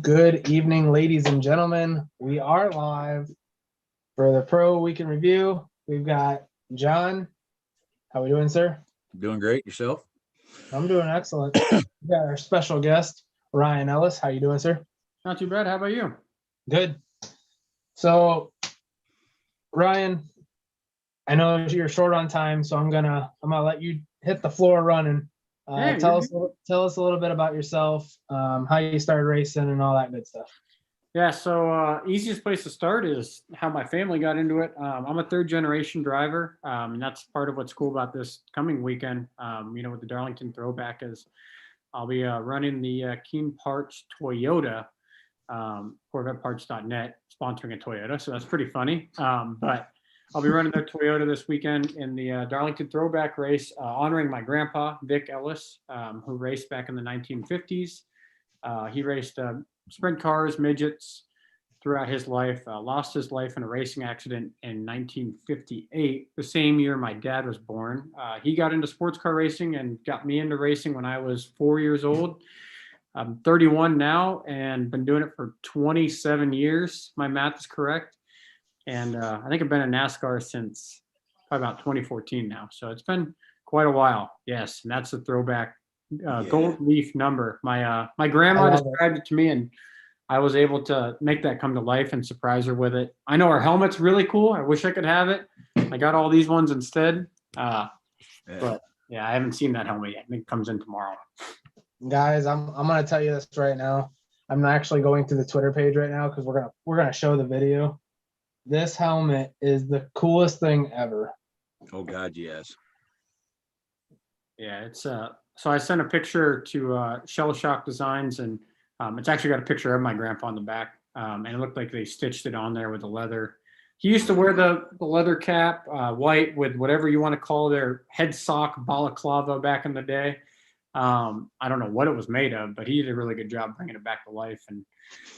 Good evening, ladies and gentlemen. We are live for the Pro Week in Review. We've got John. How we doing, sir? Doing great. Yourself? I'm doing excellent. We got our special guest, Ryan Ellis. How you doing, sir? Not too bad. How about you? Good. So, Ryan, I know you're short on time, so I'm gonna let you hit the floor running. Tell us a little bit about yourself, how you started racing, and all that good stuff. Yeah, so easiest place to start is how my family got into it. I'm a third-generation driver, and that's part of what's cool about this coming weekend. With the Darlington Throwback is I'll be running the Keen Parts Toyota, CorvetteParts.net, sponsoring a Toyota, so that's pretty funny. But I'll be running their Toyota this weekend in the Darlington Throwback race, honoring my grandpa, Vic Ellis, who raced back in the 1950s. He raced sprint cars, midgets throughout his life, lost his life in a racing accident in 1958, the same year my dad was born. He got into sports car racing and got me into racing when I was 4 years old. I'm 31 now and been doing it for 27 years. My math is correct. And I think I've been in NASCAR since probably about 2014 now. So it's been quite a while. Yes, and that's the throwback gold leaf number. My grandma described it to me, and I was able to make that come to life and surprise her with it. I know our helmet's really cool. I wish I could have it. I got all these ones instead. But yeah, I haven't seen that helmet yet. I think it comes in tomorrow. Guys, I'm gonna tell you this right now. I'm actually going to the Twitter page right now because we're gonna show the video. This helmet is the coolest thing ever. Oh God, yes. Yeah, it's so I sent a picture to Shell Shock Designs, and it's actually got a picture of my grandpa on the back, and it looked like they stitched it on there with the leather. He used to wear the leather cap, white with whatever you want to call their head sock balaclava back in the day. I don't know what it was made of, but he did a really good job bringing it back to life. And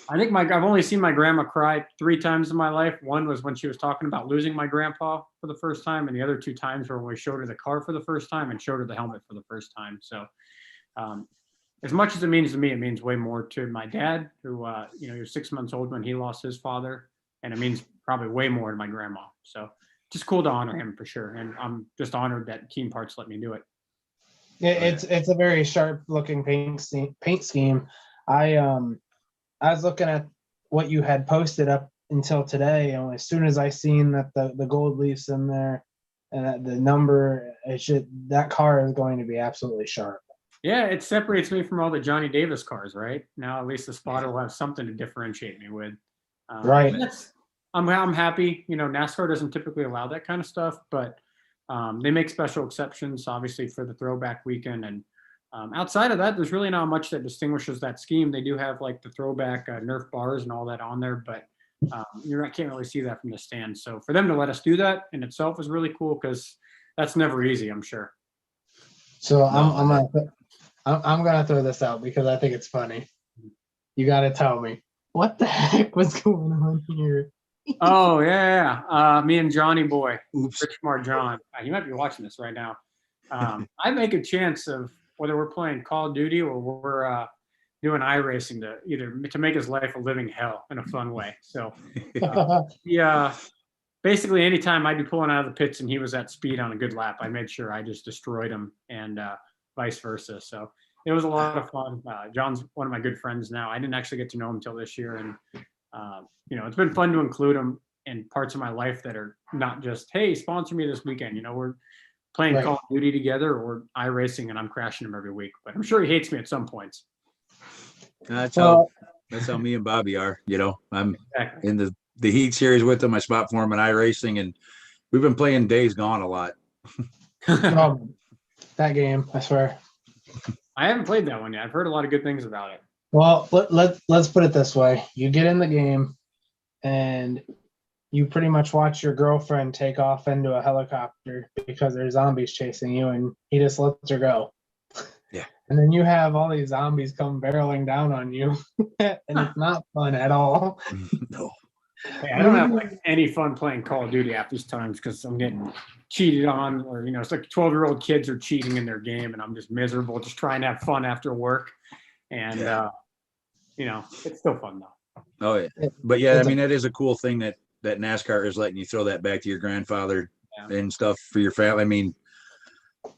I think I've only seen my grandma cry 3 times in my life. One was when she was talking about losing my grandpa for the first time, and the other 2 times were when we showed her the car for the first time and showed her the helmet for the first time. So as much as it means to me, it means way more to my dad, who he was 6 months old when he lost his father, and it means probably way more to my grandma. So just cool to honor him for sure. And I'm just honored that Keen Parts let me do it. It's a very sharp looking paint scheme. I was looking at what you had posted up until today, and as soon as I seen that the gold leafs in there and that the number, that car is going to be absolutely sharp. Yeah, it separates me from all the Johnny Davis cars, right? Now at least the spotter will have something to differentiate me with. Right. I'm happy. NASCAR doesn't typically allow that kind of stuff, but they make special exceptions, obviously, for the throwback weekend. And outside of that, there's really not much that distinguishes that scheme. They do have like the throwback Nerf bars and all that on there, but you can't really see that from the stand. So for them to let us do that in itself is really cool, because that's never easy, I'm sure. So I'm gonna throw this out because I think it's funny. You got to tell me what the heck was going on here. Oh yeah. Me and Johnny Boy, Rich John. He might be watching this right now. I make a chance of whether we're playing Call of Duty or we're doing iRacing to make his life a living hell in a fun way. So basically anytime I'd be pulling out of the pits and he was at speed on a good lap, I made sure I just destroyed him, and vice versa. So it was a lot of fun. John's one of my good friends now. I didn't actually get to know him until this year, and it's been fun to include him in parts of my life that are not just, hey, sponsor me this weekend. We're playing Call of Duty together or iRacing, and I'm crashing him every week. But I'm sure he hates me at some points. That's how me and Bobby are. I'm in the Heat series with him. I spot for him in iRacing, and we've been playing Days Gone a lot. That game, I swear. I haven't played that one yet. I've heard a lot of good things about it. Well, let's put it this way. You get in the game, and you pretty much watch your girlfriend take off into a helicopter because there's zombies chasing you, and he just lets her go. Yeah. And then you have all these zombies come barreling down on you, and it's not fun at all. No. Hey, I don't have any fun playing Call of Duty at these times because I'm getting cheated on, or it's like 12-year-old kids are cheating in their game, and I'm just miserable, just trying to have fun after work. And it's still fun though. Oh yeah. But yeah, I mean, that is a cool thing that NASCAR is letting you throw that back to your grandfather and stuff for your family. I mean,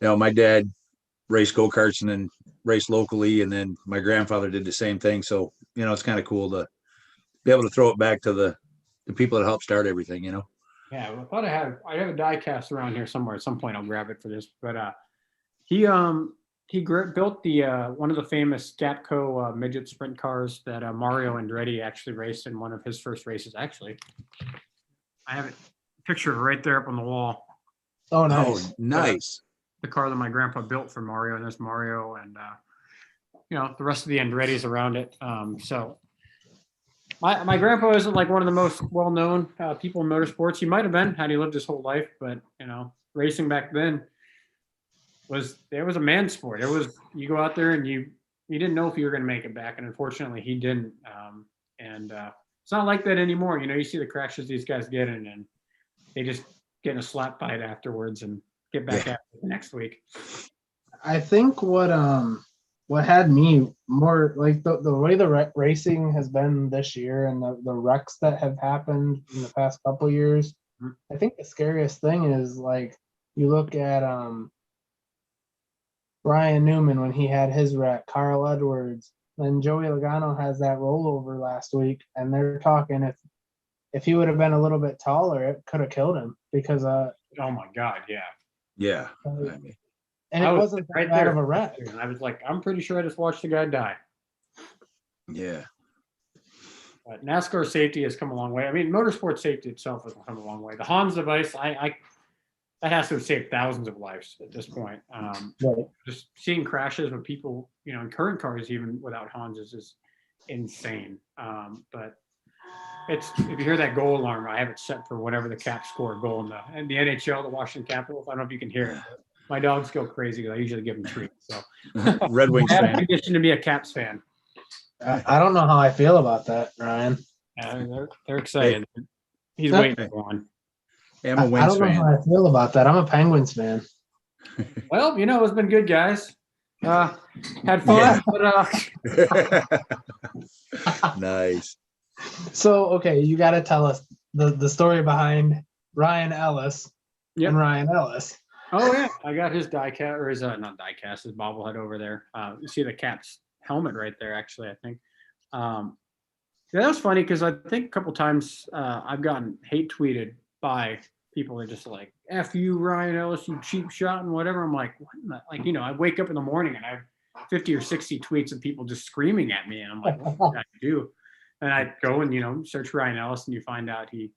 my dad raced go-karts and then raced locally, and then my grandfather did the same thing. So, it's kind of cool to be able to throw it back to the people that helped start everything, Yeah, well, I thought I have a die cast around here somewhere. At some point, I'll grab it for this. But he built the one of the famous Gatco midget sprint cars that Mario Andretti actually raced in one of his first races. Actually, I have a picture of it right there up on the wall. Oh, nice. Oh, nice. The car that my grandpa built for Mario, and there's Mario and the rest of the Andrettis around it. So my grandpa isn't like one of the most well-known people in motorsports. He might have been had he lived his whole life, but racing back then was a man's sport. It was, you go out there and you didn't know if you were going to make it back, and unfortunately he didn't. It's not like that anymore. You see the crashes these guys get in, and they just get in a slap fight afterwards and get back at it next week. I think what had me more like the way the racing has been this year and the wrecks that have happened in the past couple years. I think the scariest thing is like you look at Ryan Newman when he had his wreck, Carl Edwards, then Joey Logano has that rollover last week, and they're talking if he would have been a little bit taller, it could have killed him because oh my God, yeah. And it wasn't that bad of a wreck. And I was like, I'm pretty sure I just watched the guy die. Yeah. But NASCAR safety has come a long way. I mean, motorsport safety itself has come a long way. The Hans device, that has to have saved thousands of lives at this point. Right. Just seeing crashes with people, in current cars, even without Hans, is just insane. But if you hear that goal alarm, I have it set for whatever the Caps score goal in the NHL, the Washington Capitals. I don't know if you can hear it. But my dogs go crazy because I usually give them treats. So Red Wings I have fan. a condition to be a Caps fan. I don't know how I feel about that, Ryan. They're excited. He's waiting for one. I'm a Wings I don't know how I feel about that. I'm a Penguins fan. Well, it's been good, guys. Had fun, but nice. So, okay, you got to tell us the story behind Ryan Ellis and Ryan Ellis. Oh yeah, I got his die cast, or his not die cast, his bobblehead over there. You see the Caps helmet right there. Actually, I think that was funny because I think a couple times I've gotten hate tweeted by people that just like "F you, Ryan Ellis, you cheap shot" and whatever. I'm like, what? I wake up in the morning and I have 50 or 60 tweets of people just screaming at me, and I'm like, what did I do? And I go and search Ryan Ellis, and you find out he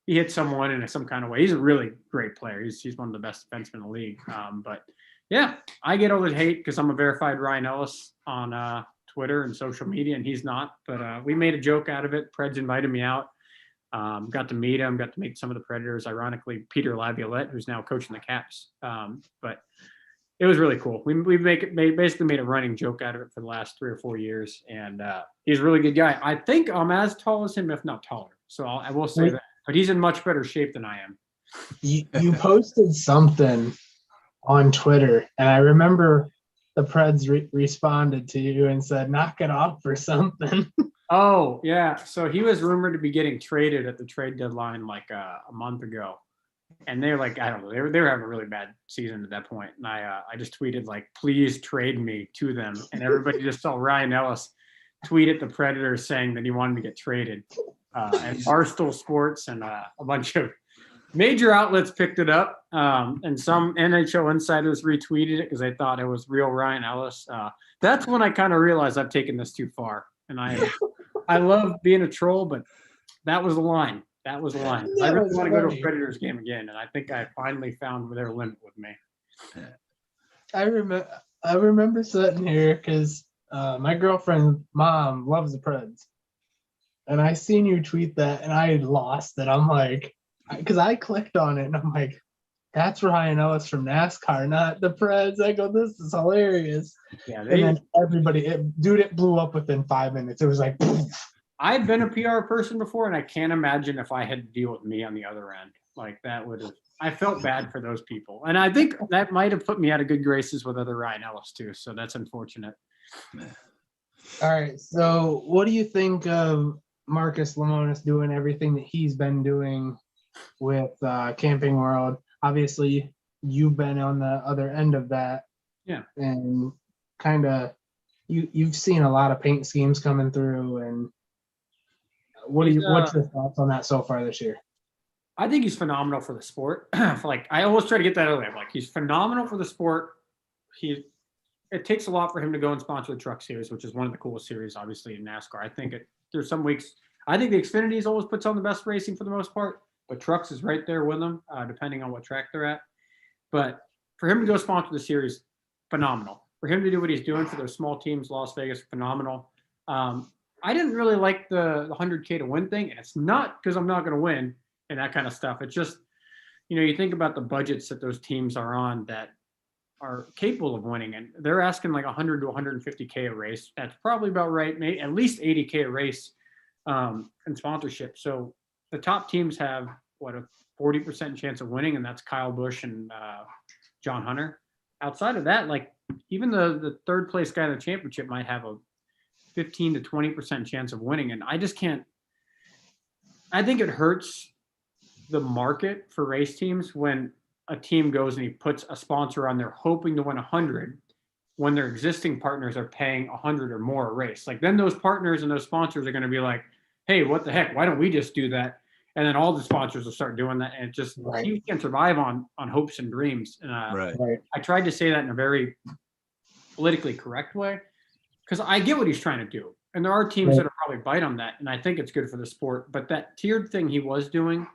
hit someone in some kind of way. He's a really great player. He's one of the best defensemen in the league. But yeah, I get all the hate because I'm a verified Ryan Ellis on Twitter and social media, and he's not. But we made a joke out of it. Preds invited me out. Got to meet him. Got to meet some of the Predators. Ironically, Peter Laviolette, who's now coaching the Caps. But it was really cool. We basically made a running joke out of it for the last 3 or 4 years, and he's a really good guy. I think I'm as tall as him, if not taller. So I will say that. But he's in much better shape than I am. You posted something on Twitter, and I remember the Preds responded to you and said, "Knock it off" or something. Oh yeah, so he was rumored to be getting traded at the trade deadline like a month ago, and they were like, I don't know, they were having a really bad season at that point, and I just tweeted like, "Please trade me to them," and everybody just saw Ryan Ellis tweet at the Predators saying that he wanted to get traded. And Barstool Sports and a bunch of major outlets picked it up, and some NHL insiders retweeted it because they thought it was real Ryan Ellis. That's when I kind of realized I've taken this too far, and I love being a troll, but that was the line. That was the line. I really want to go to a Predators game again, and I think I finally found their limit with me. I remember sitting here because my girlfriend's mom loves the Preds. And I seen you tweet that, and I lost it. I'm like, because I clicked on it, and I'm like, that's Ryan Ellis from NASCAR, not the Preds. I go, this is hilarious. Yeah, and then everybody, it blew up within 5 minutes. It was like, poof. I've been a PR person before, and I can't imagine if I had to deal with me on the other end. Like that would have. I felt bad for those people, and I think that might have put me out of good graces with other Ryan Ellis too. So that's unfortunate. All right. So what do you think of Marcus Lemonis doing everything that he's been doing with Camping World? Obviously, you've been on the other end of that. Yeah. And kind of you've seen a lot of paint schemes coming through, and what's your thoughts on that so far this year? I think he's phenomenal for the sport. Like, I always try to get that out of there. Like, he's phenomenal for the sport. It takes a lot for him to go and sponsor the Truck Series, which is one of the coolest series, obviously, in NASCAR. I think there's some weeks. I think the Xfinity's always puts on the best racing for the most part, but Trucks is right there with them, depending on what track they're at. But for him to go sponsor the series, phenomenal. For him to do what he's doing for those small teams, Las Vegas, phenomenal. I didn't really like the 100K to win thing, and it's not because I'm not going to win and that kind of stuff. It's just, you think about the budgets that those teams are on that are capable of winning, and they're asking like 100 to 150K a race. That's probably about right. Maybe at least 80K a race in sponsorship. So the top teams have a 40% chance of winning, and that's Kyle Busch and John Hunter. Outside of that, like even the third place guy in the championship might have a 15 to 20% chance of winning, and I just can't. I think it hurts the market for race teams when a team goes and he puts a sponsor on there hoping to win 100 when their existing partners are paying 100 or more a race. Like, then those partners and those sponsors are going to be like, hey, what the heck? Why don't we just do that? And then all the sponsors will start doing that. And it just, teams can't survive on hopes and dreams. And I tried to say that in a very politically correct way, because I get what he's trying to do. And there are teams that will probably bite on that. And I think it's good for the sport. But that tiered thing he was doing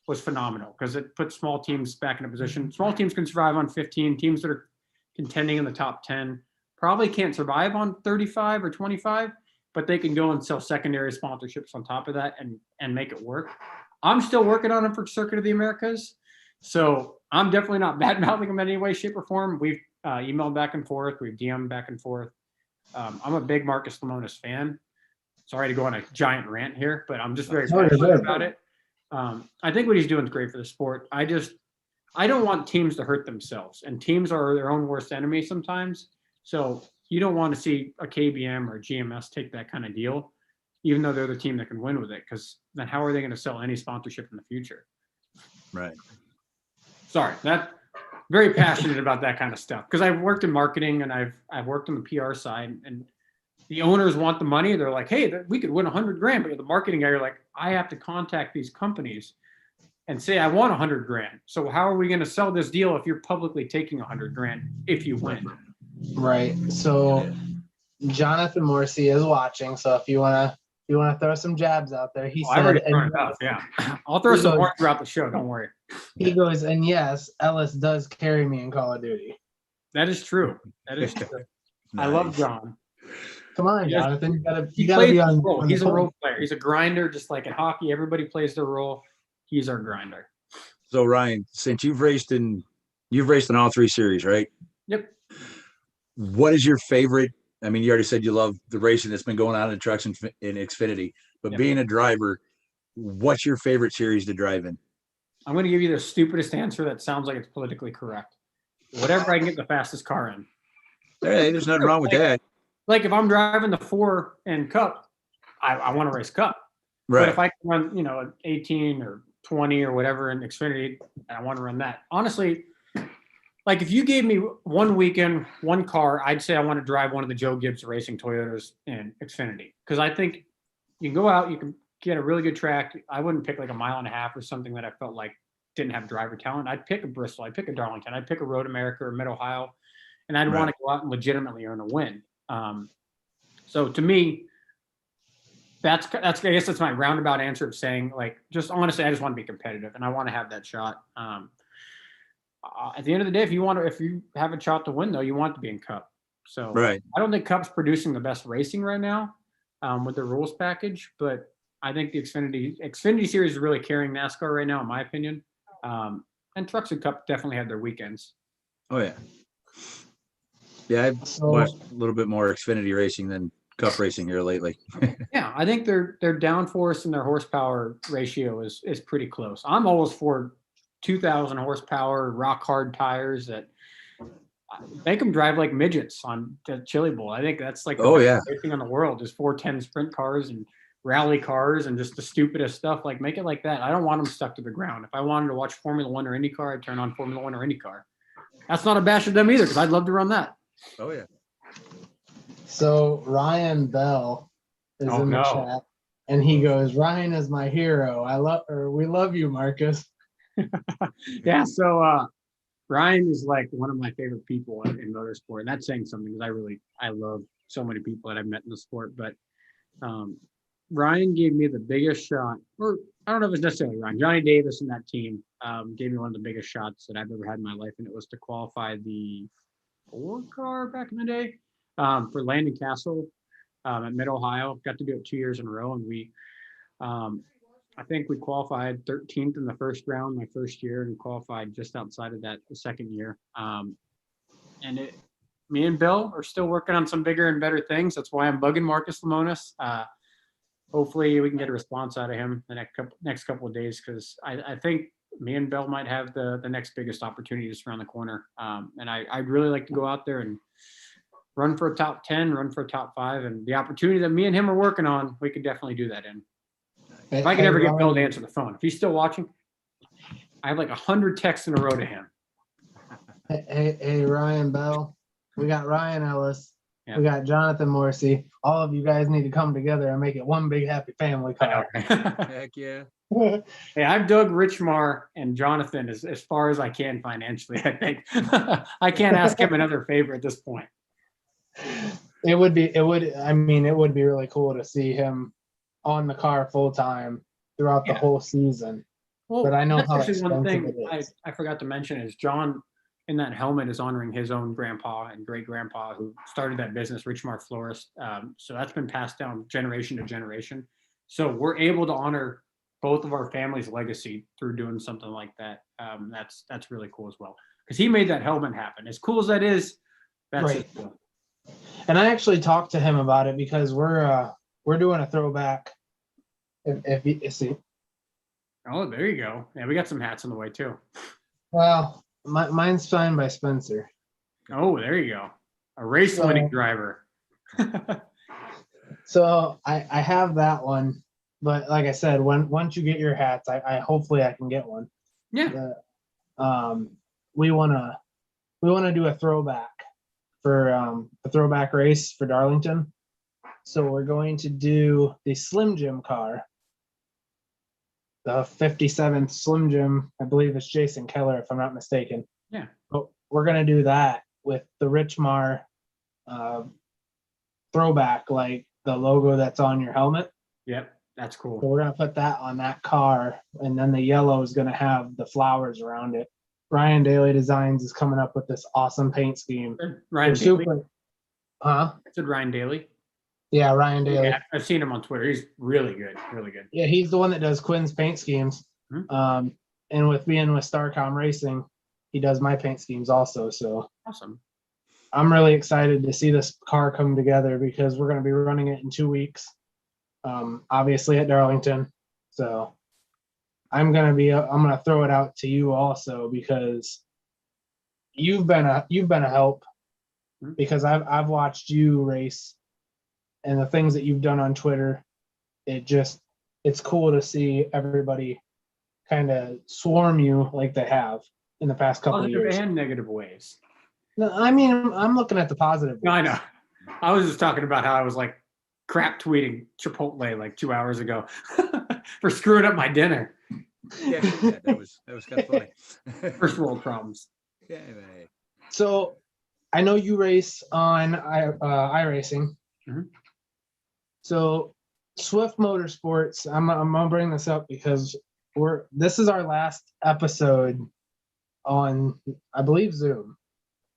was phenomenal, because it puts small teams back in a position. Small teams can survive on 15. Teams that are contending in the top 10 probably can't survive on 35 or 25, but they can go and sell secondary sponsorships on top of that and make it work. I'm still working on it for Circuit of the Americas, so I'm definitely not bad-mouthing them in any way, shape, or form. We've emailed back and forth. We've DM'd back and forth. I'm a big Marcus Lemonis fan. Sorry to go on a giant rant here, but I'm just very passionate about it. I think what he's doing is great for the sport. I don't want teams to hurt themselves, and teams are their own worst enemy sometimes. So you don't want to see a KBM or a GMS take that kind of deal, even though they're the team that can win with it, because then how are they going to sell any sponsorship in the future? Right. Sorry, very passionate about that kind of stuff, because I've worked in marketing and I've worked on the PR side, and the owners want the money. They're like, hey, we could win $100,000, but you're the marketing guy. You're like, I have to contact these companies and say I want $100,000. So how are we going to sell this deal if you're publicly taking $100,000 if you win? Right. So Jonathan Morrissey is watching. So if you wanna throw some jabs out there, he said, I've already thrown it up. Yeah, I'll throw some more throughout the show. Don't worry. He goes, and yes, Ellis does carry me in Call of Duty. That is true. That is true. Nice. I love John. Come on, Jonathan. You gotta be on. Role. He's a role player. He's a grinder, just like in hockey. Everybody plays their role. He's our grinder. So Ryan, since you've raced in all three series, right? Yep. What is your favorite? I mean, you already said you love the racing that's been going on in trucks in Xfinity, but being a driver, what's your favorite series to drive in? I'm going to give you the stupidest answer that sounds like it's politically correct. Whatever I can get the fastest car in. Hey, there's nothing wrong with that. Like if I'm driving the 4 and Cup, I want to race Cup. Right. But if I can run, an 18 or 20 or whatever in Xfinity, I want to run that. Honestly, like if you gave me one weekend, one car, I'd say I want to drive one of the Joe Gibbs Racing Toyotas in Xfinity, because I think you can go out, you can get a really good track. I wouldn't pick like a mile and a half or something that I felt like didn't have driver talent. I'd pick a Bristol, I'd pick a Darlington, I'd pick a Road America or Mid-Ohio, and I'd want to go out and legitimately earn a win. So to me, that's I guess that's my roundabout answer of saying, like, just honestly, I just want to be competitive and I want to have that shot. At the end of the day, if you have a shot to win, though, you want to be in Cup. So I don't think Cup's producing the best racing right now with the rules package, but I think the Xfinity series is really carrying NASCAR right now, in my opinion. And Trucks and Cup definitely had their weekends. Oh yeah. Yeah, I've watched a little bit more Xfinity racing than Cup racing here lately. Yeah, I think their downforce and their horsepower ratio is pretty close. I'm always for 2,000 horsepower rock hard tires that make them drive like midgets on the Chili Bowl. I think that's like the Oh, best yeah. racing on the world is 410 sprint cars and rally cars and just the stupidest stuff. Like make it like that. I don't want them stuck to the ground. If I wanted to watch Formula One or IndyCar, I'd turn on Formula One or IndyCar. That's not a bash at them either because I'd love to run that. Oh, yeah. So Ryan Bell is in the chat, and he goes, "Ryan is my hero. We love you, Marcus." Yeah. So Ryan is like one of my favorite people in motorsport, and that's saying something because I love so many people that I've met in the sport. But Ryan gave me the biggest shot, or I don't know if it's necessarily Ryan. Johnny Davis and that team gave me one of the biggest shots that I've ever had in my life, and it was to qualify the 4 car back in the day for Landon Castle at Mid Ohio. Got to do it 2 years in a row, and we, I think we qualified 13th in the first round my first year, and qualified just outside of that the second year. Me and Bill are still working on some bigger and better things. That's why I'm bugging Marcus Lemonis. Hopefully we can get a response out of him the next couple of days, because I think me and Bill might have the next biggest opportunity just around the corner. And I'd really like to go out there and run for a top 10, run for a top 5, and the opportunity that me and him are working on, we could definitely do that in. If I can ever get Bill to answer the phone, if he's still watching, I have like 100 texts in a row to him. Hey, Ryan Bell, we got Ryan Ellis, Yeah. we got Jonathan Morrissey. All of you guys need to come together and make it one big happy family car. Heck yeah. Hey, I've dug Richmar and Jonathan as far as I can financially, I think. I can't ask him another favor at this point. It would be really cool to see him on the car full time throughout the whole season. Well, but I know that's how actually one expensive thing it is. I forgot to mention is John in that helmet is honoring his own grandpa and great grandpa who started that business, Richmar Florist. So that's been passed down generation to generation. So we're able to honor both of our family's legacy through doing something like that. That's really cool as well, because he made that helmet happen. As cool as that is, that's Right. cool. And I actually talked to him about it because we're doing a throwback. If you see, Oh, there you go. Yeah, we got some hats on the way too. well, mine's signed by Spencer. Oh, there you go. A race winning driver. So I have that one, but like I said, once you get your hats, I hopefully I can get one. Yeah. We wanna do a throwback for a throwback race for Darlington. So we're going to do the Slim Jim car, the 57th Slim Jim. I believe it's Jason Keller, if I'm not mistaken. Yeah. But we're gonna do that with the Richmar throwback, like the logo that's on your helmet. Yep, that's cool. So we're gonna put that on that car, and then the yellow is gonna have the flowers around it. Ryan Daly Designs is coming up with this awesome paint scheme. Ryan Daly. Huh? I said Ryan Daly. Yeah, Ryan Daly. Yeah, I've seen him on Twitter. He's really good, really good. Yeah, he's the one that does Quinn's paint schemes. Mm-hmm. And with being with Starcom Racing, he does my paint schemes also. So awesome. I'm really excited to see this car come together because we're going to be running it in 2 weeks. Obviously at Darlington. So I'm going to throw it out to you also, because you've been a help, because I've watched you race, and the things that you've done on Twitter, it's cool to see everybody kind of swarm you like they have in the past couple of years. Positive and negative ways. No, I mean, I'm looking at the positive ways. No, I know. I was just talking about how I was like crap tweeting Chipotle like 2 hours ago for screwing up my dinner. Yeah, that was kind of funny. First world problems. Yeah, man. So I know you race on iRacing. Mm-hmm. So Swift Motorsports, I'm gonna bring this up because this is our last episode on, I believe, Zoom.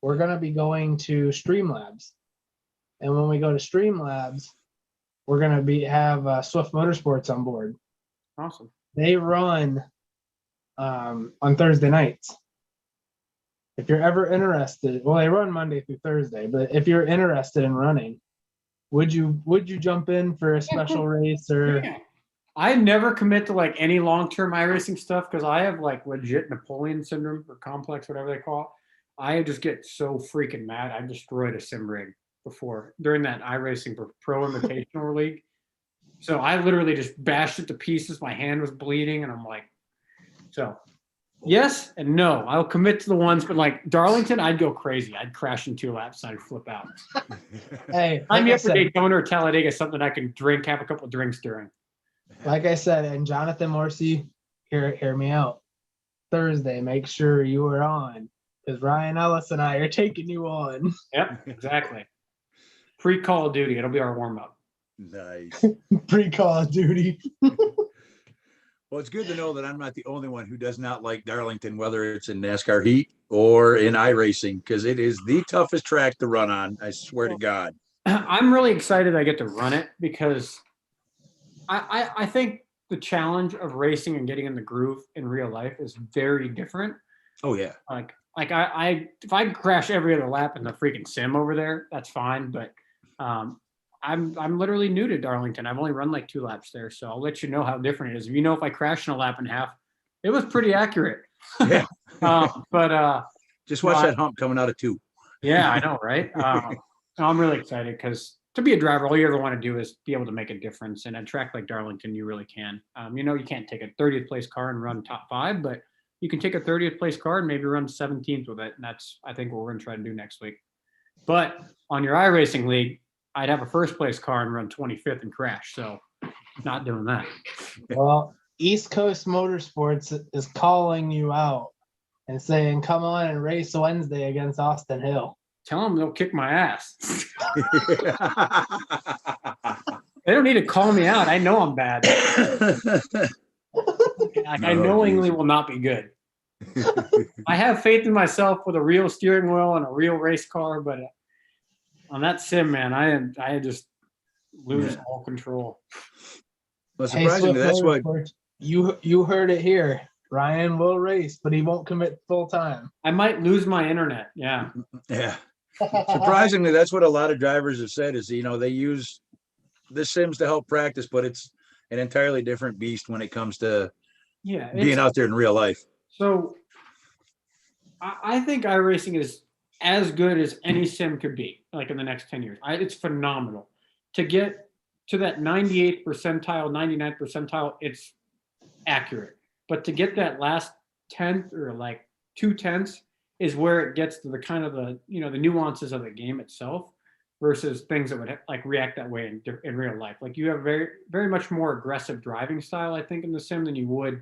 We're gonna be going to Streamlabs, and when we go to Streamlabs, we're gonna have Swift Motorsports on board. Awesome. They run on Thursday nights. If you're ever interested, well, they run Monday through Thursday, but if you're interested in running, would you jump in for a special race or? Yeah. I never commit to like any long-term iRacing stuff because I have like legit Napoleon syndrome or complex, whatever they call it. I just get so freaking mad. I destroyed a sim rig before during that iRacing Pro Invitational League. So I literally just bashed it to pieces. My hand was bleeding, and I'm like, so yes and no. I'll commit to the ones, but like Darlington, I'd go crazy. I'd crash in 2 laps and I'd flip out. Hey, I'm like I here for said, Daytona or Talladega, something I can drink, have a couple of drinks during. like I said, and Jonathan Morrissey, hear me out. Thursday, make sure you are on, because Ryan Ellis and I are taking you on. Yep, exactly. Pre-Call of Duty, it'll be our warm-up. Nice. Pre-Call of Duty. Well, it's good to know that I'm not the only one who does not like Darlington, whether it's in NASCAR heat or in iRacing, because it is the toughest track to run on. I swear to God. I'm really excited I get to run it because I think the challenge of racing and getting in the groove in real life is very different. Oh yeah. Like I if I crash every other lap in the freaking sim over there, that's fine. But I'm literally new to Darlington. I've only run like 2 laps there, so I'll let you know how different it is. If you know, if I crash in a lap and a half, it was pretty accurate. Yeah. But just watch that hump coming out of 2. yeah, I know, right? I'm really excited because to be a driver, all you ever want to do is be able to make a difference. And at a track like Darlington, you really can. You can't take a 30th place car and run top 5, but you can take a 30th place car and maybe run 17th with it. And that's, I think, what we're going to try to do next week. But on your iRacing league, I'd have a first place car and run 25th and crash. So not doing that. Well, East Coast Motorsports is calling you out and saying, come on and race Wednesday against Austin Hill. Tell them they'll kick my ass. They don't need to call me out. I know I'm bad. I knowingly will not be good. I have faith in myself with a real steering wheel and a real race car, but on that sim, man, I just lose all control. Well, surprisingly, that's what you heard it here. Ryan will race, but he won't commit full time. I might lose my internet. Yeah. Yeah. Surprisingly, that's what a lot of drivers have said is, they use the sims to help practice, but it's an entirely different beast when it comes to being out there in real life. So I think iRacing is as good as any sim could be, like in the next 10 years. It's phenomenal. To get to that 98th percentile, 99th percentile, it's accurate. But to get that last 10th or like 2/10 is where it gets to the kind of the nuances of the game itself versus things that would like react that way in real life. Like you have very, very much more aggressive driving style, I think, in the sim than you would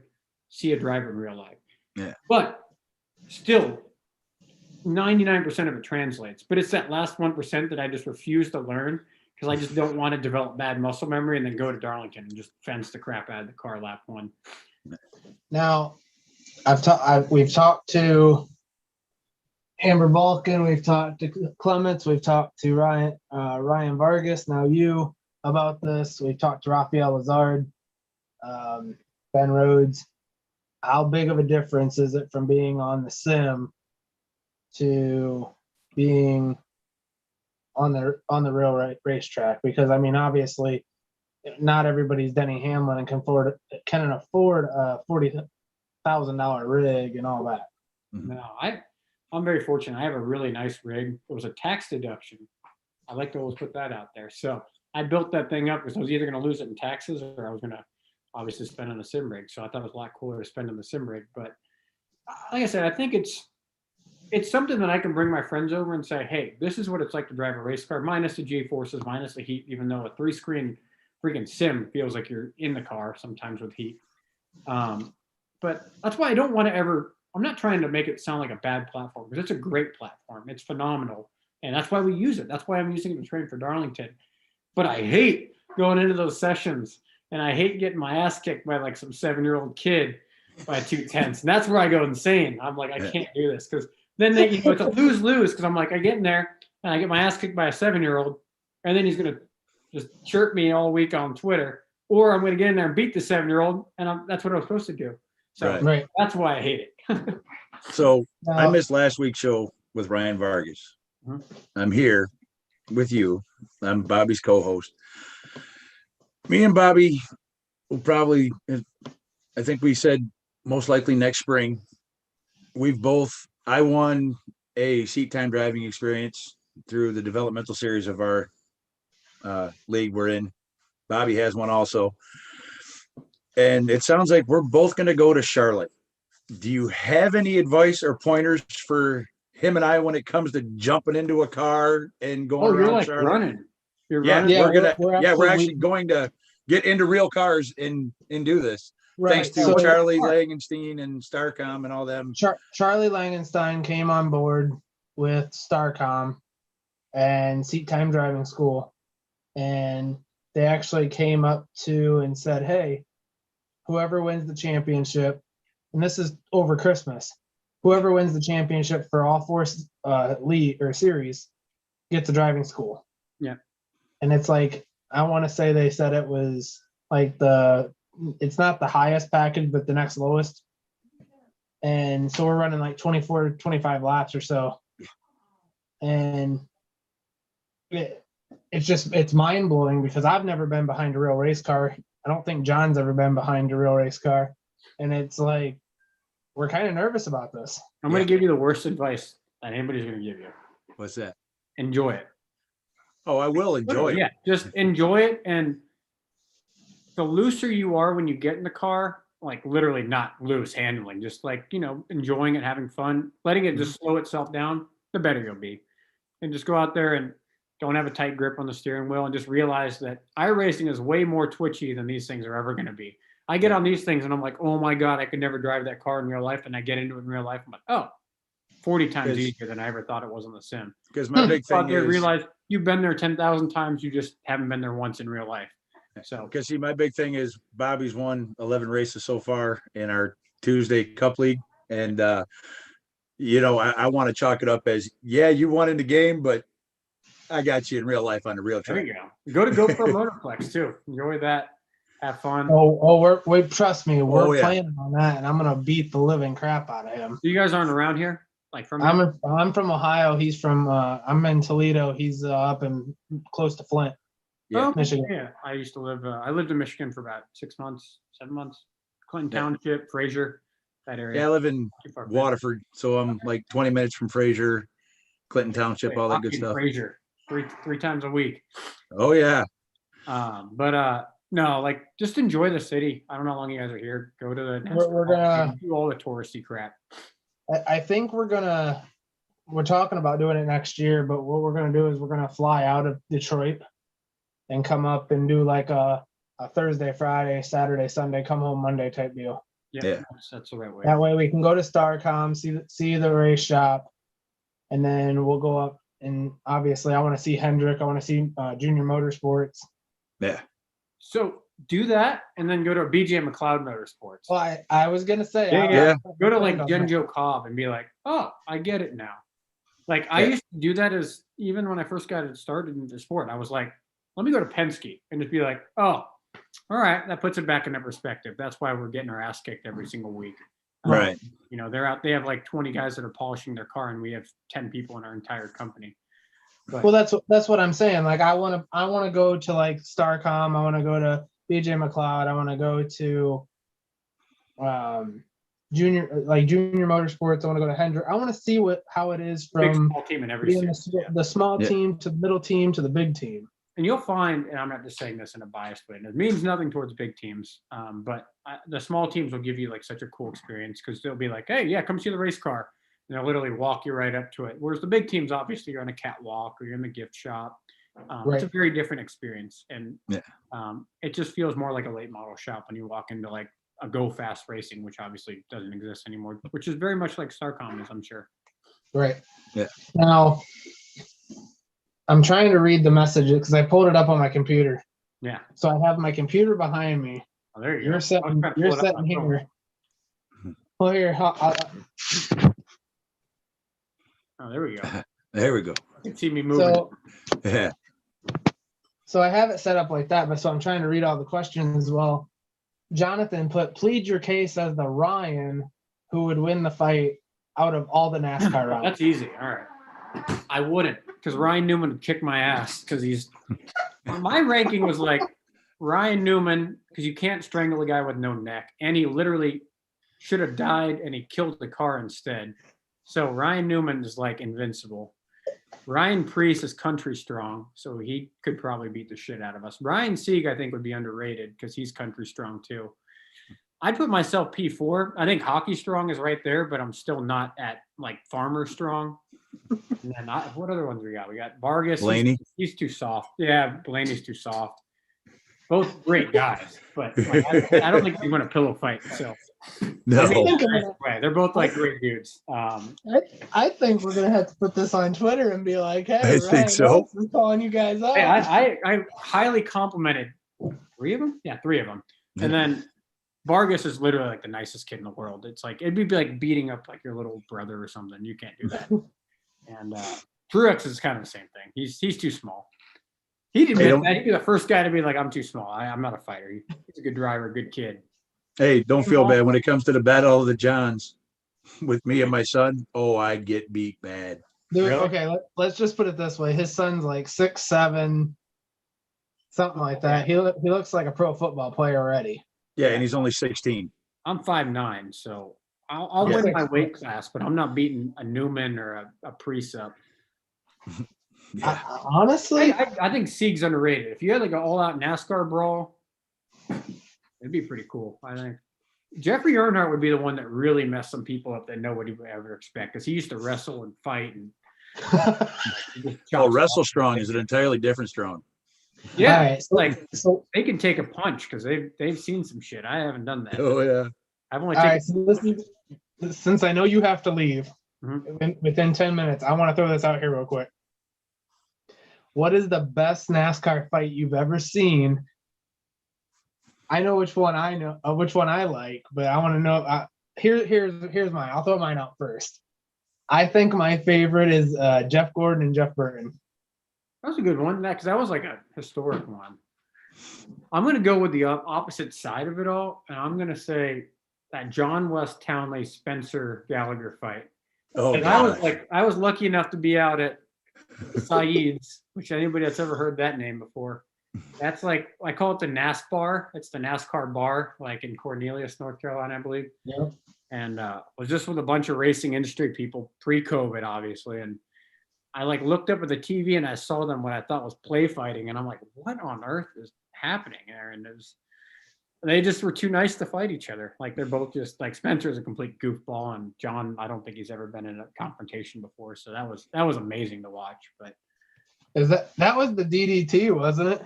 see a driver in real life. Yeah. But still, 99% of it translates. But it's that last 1% that I just refuse to learn because I just don't want to develop bad muscle memory and then go to Darlington and just fence the crap out of the car lap 1. Now, we've talked to Amber Balkan, we've talked to Clements, we've talked to Ryan Vargas, now you about this. We've talked to Rafael Lazard, Ben Rhodes. How big of a difference is it from being on the sim to being on the real racetrack? Because I mean, obviously, not everybody's Denny Hamlin and can afford a $40,000 rig and all that. No, I'm very fortunate. I have a really nice rig. It was a tax deduction. I like to always put that out there. So I built that thing up because I was either going to lose it in taxes or I was going to obviously spend on a sim rig. So I thought it was a lot cooler to spend on the sim rig. But like I said, I think it's something that I can bring my friends over and say, hey, this is what it's like to drive a race car, minus the G-forces, minus the heat, even though a 3-screen freaking sim feels like you're in the car sometimes with heat. But that's why I don't want to ever, I'm not trying to make it sound like a bad platform because it's a great platform. It's phenomenal. And that's why we use it. That's why I'm using it to train for Darlington. But I hate going into those sessions and I hate getting my ass kicked by like some 7-year-old kid by 2/10. And that's where I go insane. I'm like, I can't do this because then it's a lose-lose because I'm like, I get in there and I get my ass kicked by a 7-year-old and then he's going to just chirp me all week on Twitter, or I'm going to get in there and beat the 7-year-old and that's what I'm supposed to do. So right. That's why I hate it. So I missed last week's show with Ryan Vargas. Mhm. I'm here with you. I'm Bobby's co-host. Me and Bobby will probably, I think we said most likely next spring. I won a seat time driving experience through the developmental series of our league we're in. Bobby has one also. And it sounds like we're both going to go to Charlotte. Do you have any advice or pointers for him and I when it comes to jumping into a car and going around you're like Charlotte? running. You're Yeah, running. Yeah, we're actually going to get into real cars and do this. right. Thanks to So Charlie Langenstein and Starcom and all them. Charlie Langenstein came on board with Starcom and Seat Time Driving School, and they actually came up to and said, "Hey, whoever wins the championship," and this is over Christmas, whoever wins the championship for all four league or series gets a driving school. Yeah. And it's like, I want to say they said it was like it's not the highest package, but the next lowest. And so we're running like 24, 25 laps or so. And it's mind blowing because I've never been behind a real race car. I don't think John's ever been behind a real race car. And it's like, we're kind of nervous about this. I'm going to give you the worst advice that anybody's going to give you. What's that? Enjoy it. Oh, I will enjoy it. Yeah, just enjoy it. And the looser you are when you get in the car, like literally not loose handling, just like, enjoying it, having fun, letting it just slow itself down, the better you'll be. And just go out there and don't have a tight grip on the steering wheel and just realize that iRacing is way more twitchy than these things are ever going to be. I get on these things and I'm like, oh my God, I could never drive that car in real life. And I get into it in real life. I'm like, oh, 40 times easier than I ever thought it was on the sim. Because my big thing is realize you've been there 10,000 times. You just haven't been there once in real life. So, because see, my big thing is Bobby's won 11 races so far in our Tuesday Cup League. And, I want to chalk it up as, yeah, you won in the game, but I got you in real life on the real track. There you go. Go to GoPro Motorplex too. Enjoy that. Have fun. Trust me, we're planning on that, and I'm gonna beat the living crap out of him. You guys aren't around here, like from? I'm from Ohio. He's from. I'm in Toledo. He's up in close to Flint, Michigan. Yeah, I used to live. I lived in Michigan for about 6 months, 7 months. Clinton Township, Fraser, that area. Yeah, I live in Waterford, so I'm like 20 minutes from Fraser, Clinton Township, all that good stuff. Fraser, three times a week. Oh yeah. No, like just enjoy the city. I don't know how long you guys are here. Go to the we're gonna do all the touristy crap. I think we're talking about doing it next year, but what we're gonna do is we're gonna fly out of Detroit and come up and do like a Thursday, Friday, Saturday, Sunday, come home Monday type deal. Yeah. That's the right way. That way we can go to Starcom, see the race shop, and then we'll go up and obviously I want to see Hendrick. I want to see Junior Motorsports. Yeah. So do that and then go to BJ McLeod Motorsports. Well, I was gonna say, go to like Genjo Cobb and be like, oh, I get it now. Like I used to do that as even when I first got started in the sport. I was like, let me go to Penske and just be like, oh, all right, that puts it back into perspective. That's why we're getting our ass kicked every single week. Right. They're out. They have like 20 guys that are polishing their car, and we have 10 people in our entire company. But, well, that's what I'm saying. Like I want to go to like Starcom. I want to go to BJ McLeod. I want to go to Junior Motorsports. I want to go to Hendrick. I want to see how it is from small team in every the small team to the middle team to the big team. And you'll find, and I'm not just saying this in a biased way, and it means nothing towards big teams, but the small teams will give you like such a cool experience because they'll be like, hey, yeah, come see the race car. And they'll literally walk you right up to it. Whereas the big teams, obviously, you're on a catwalk or you're in the gift shop. It's a very different experience. And it just feels more like a late model shop when you walk into like a Go Fast Racing, which obviously doesn't exist anymore, which is very much like Starcom is, I'm sure. Right. Yeah. Now, I'm trying to read the message because I pulled it up on my computer. Yeah. So I have my computer behind me. Oh, there you You're go. sitting here. Well, here. Oh, there we go. There we go. You can see me moving. So I have it set up like that, but so I'm trying to read all the questions as well. Jonathan plead your case as the Ryan who would win the fight out of all the NASCAR rounds. That's easy. All right. I wouldn't, because Ryan Newman would kick my ass because my ranking was like Ryan Newman, because you can't strangle a guy with no neck, and he literally should have died and he killed the car instead. So Ryan Newman is like invincible. Ryan Preece is country strong, so he could probably beat the shit out of us. Ryan Sieg, I think, would be underrated because he's country strong too. I'd put myself P4. I think hockey strong is right there, but I'm still not at like farmer strong. And then what other ones we got? We got Vargas. Blaney. He's too soft. Yeah, Blaney's too soft. Both great guys, but like, I don't think they win a pillow fight. So No. they're both like great dudes. I think we're gonna have to put this on Twitter and be like, "Hey, I think so. I'm calling you guys out." Hey, I highly complimented 3 of them. Yeah, 3 of them. And then Vargas is literally like the nicest kid in the world. It's like it'd be like beating up like your little brother or something. You can't do that. And Truex is kind of the same thing. He's too small. He'd admit that. He'd be the first guy to be like, I'm too small. I'm not a fighter. He's a good driver, good kid. Hey, don't feel bad when it comes to the battle of the Johns with me and my son. Oh, I get beat bad. Dude, Really? okay, let's just put it this way. His son's like 6'7", something like that. He looks like a pro football player already. Yeah, and he's only 16. I'm 5'9", so I'll win my weight class, but I'm not beating a Newman or a Preece up. Honestly, I think Sieg's underrated. If you had like an all-out NASCAR brawl, it'd be pretty cool. I think Jeffrey Earnhardt would be the one that really messed some people up that nobody would ever expect because he used to wrestle and fight and. Wrestle strong is an entirely different strong. Yeah, right, so they can take a punch because they've seen some shit. I haven't done that. Oh yeah. I've only all taken. right, so since I know you have to leave within 10 minutes, I want to throw this out here real quick. What is the best NASCAR fight you've ever seen? I know which one I like, but I want to know. Here's mine. I'll throw mine out first. I think my favorite is Jeff Gordon and Jeff Burton. That was a good one. Because that was like a historic one. I'm going to go with the opposite side of it all, and I'm going to say that John West Townley Spencer Gallagher fight. Oh, I was lucky enough to be out at Saeed's, which anybody that's ever heard that name before. That's like, I call it the NASCAR. It's the NASCAR bar, like in Cornelius, North Carolina, I believe. Yeah. And was just with a bunch of racing industry people pre-COVID, obviously. And I like looked up at the TV and I saw them what I thought was play fighting. And I'm like, what on earth is happening there? And they just were too nice to fight each other. Like they're both just like Spencer's a complete goofball, and John, I don't think he's ever been in a confrontation before. So that was amazing to watch. But that was the DDT, wasn't it?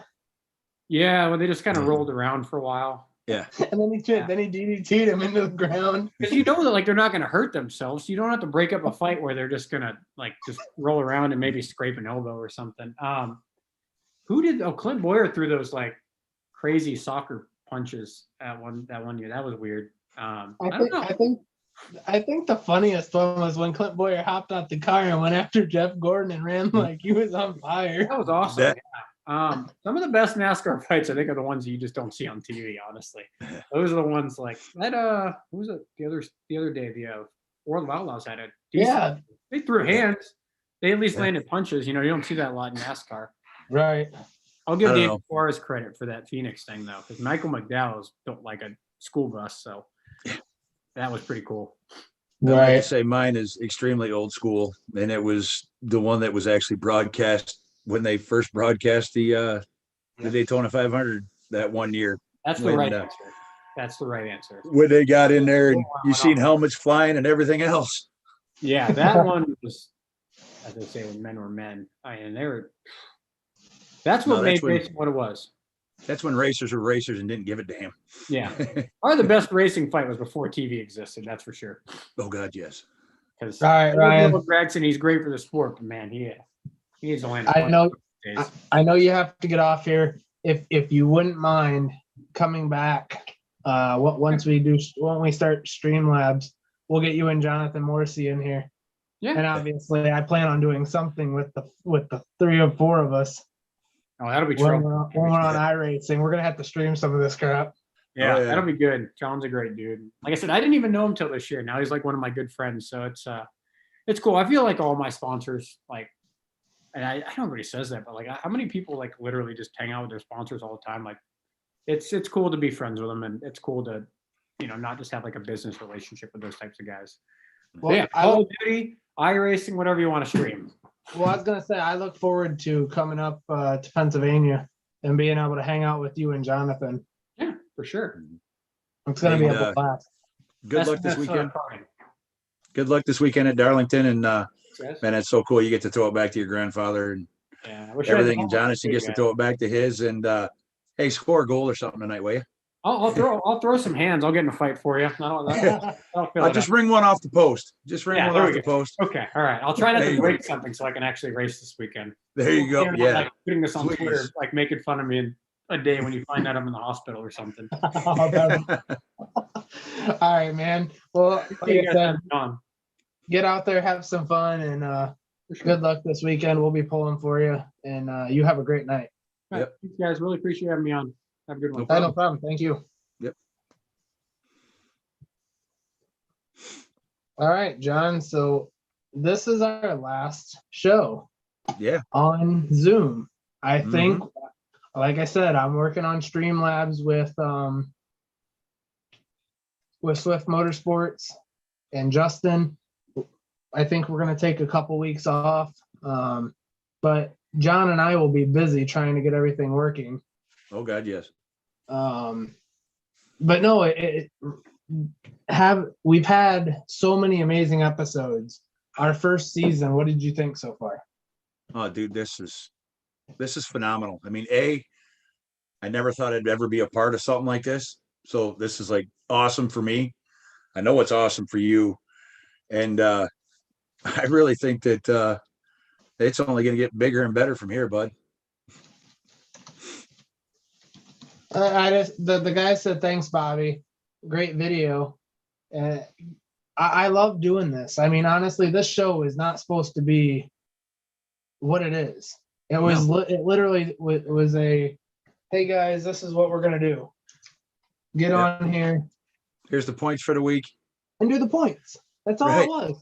Yeah, well, they just kind of rolled around for a while. Yeah. And then he DDT'd him into the ground. Because you know that like they're not going to hurt themselves. You don't have to break up a fight where they're just gonna like just roll around and maybe scrape an elbow or something. Clint Boyer threw those like crazy soccer punches that one year. That was weird. I think the funniest one was when Clint Boyer hopped out the car and went after Jeff Gordon and ran like he was on fire. That was awesome. Some of the best NASCAR fights, I think, are the ones you just don't see on TV. Honestly, those are the ones like that. Who was it the other day? The World of Outlaws had it. Yeah, they threw hands. They at least landed punches. You don't see that a lot in NASCAR. Right. I'll give Dave Suarez credit for that Phoenix thing though, because Michael McDowell is built like a school bus, so that was pretty cool. Right. I like to say mine is extremely old school, and it was the one that was actually broadcast when they first broadcast the Daytona 500 that one year. That's the right answer. That's the right answer. When they got in there and you seen helmets flying and everything else. Yeah, that one was, as they say, when men were men. And they were. That's what made racing what it was. That's when racers were racers and didn't give a damn. Yeah. Probably the best racing fight was before TV existed. That's for sure. Oh God, yes. Because all right, Ryan Gregson, he's great for the sport, but man, he needs to land. I know you have to get off here. If you wouldn't mind coming back, once we start Streamlabs, we'll get you and Jonathan Morrissey in here. Yeah. And obviously, I plan on doing something with the 3 or 4 of us. Oh, that'll be trouble. When we're on iRacing, we're gonna have to stream some of this crap. Yeah, that'll be good. John's a great dude. Like I said, I didn't even know him till this year. Now he's like one of my good friends. So it's cool. I feel like all my sponsors, like, and I know everybody says that, but like, how many people like literally just hang out with their sponsors all the time? Like, it's cool to be friends with them, and it's cool to, not just have like a business relationship with those types of guys. Well, Yeah, Call of Duty, iRacing, whatever you want to stream. Well, I was gonna say I look forward to coming up to Pennsylvania and being able to hang out with you and Jonathan. Yeah, for sure. It's gonna be a blast. Good luck this weekend. Good luck this weekend at Darlington, and man, that's so cool. You get to throw it back to your grandfather and everything, and Jonathan gets to throw it back to his. And hey, score a goal or something tonight, will you? I'll throw some hands. I'll get in a fight for you. I'll just ring one off the post. Just ring one off the post. Okay, all right. I'll try not to break something so I can actually race this weekend. There you go. Yeah. Like putting this on Twitter, like making fun of me a day when you find out I'm in the hospital or something. All right, man. Well, like I said, get out there, have some fun, and good luck this weekend. We'll be pulling for you, and you have a great night. Yep. Thanks, guys. Really appreciate having me on. Have a good one. No problem. Thank you. Yep. All right, John. So this is our last show. Yeah. On Zoom. I think, like I said, I'm working on Streamlabs with Swift Motorsports and Justin. I think we're going to take a couple weeks off, but John and I will be busy trying to get everything working. Oh God, yes. But no, we've had so many amazing episodes. Our first season, what did you think so far? Oh, dude, this is phenomenal. I mean, I never thought I'd ever be a part of something like this. So this is like awesome for me. I know it's awesome for you. And I really think that it's only going to get bigger and better from here, bud. The guy said, thanks, Bobby. Great video. I love doing this. I mean, honestly, this show is not supposed to be what it is. It was it literally was a, hey guys, this is what we're going to do. Get on here. Here's the points for the week. And do the points. That's all it was.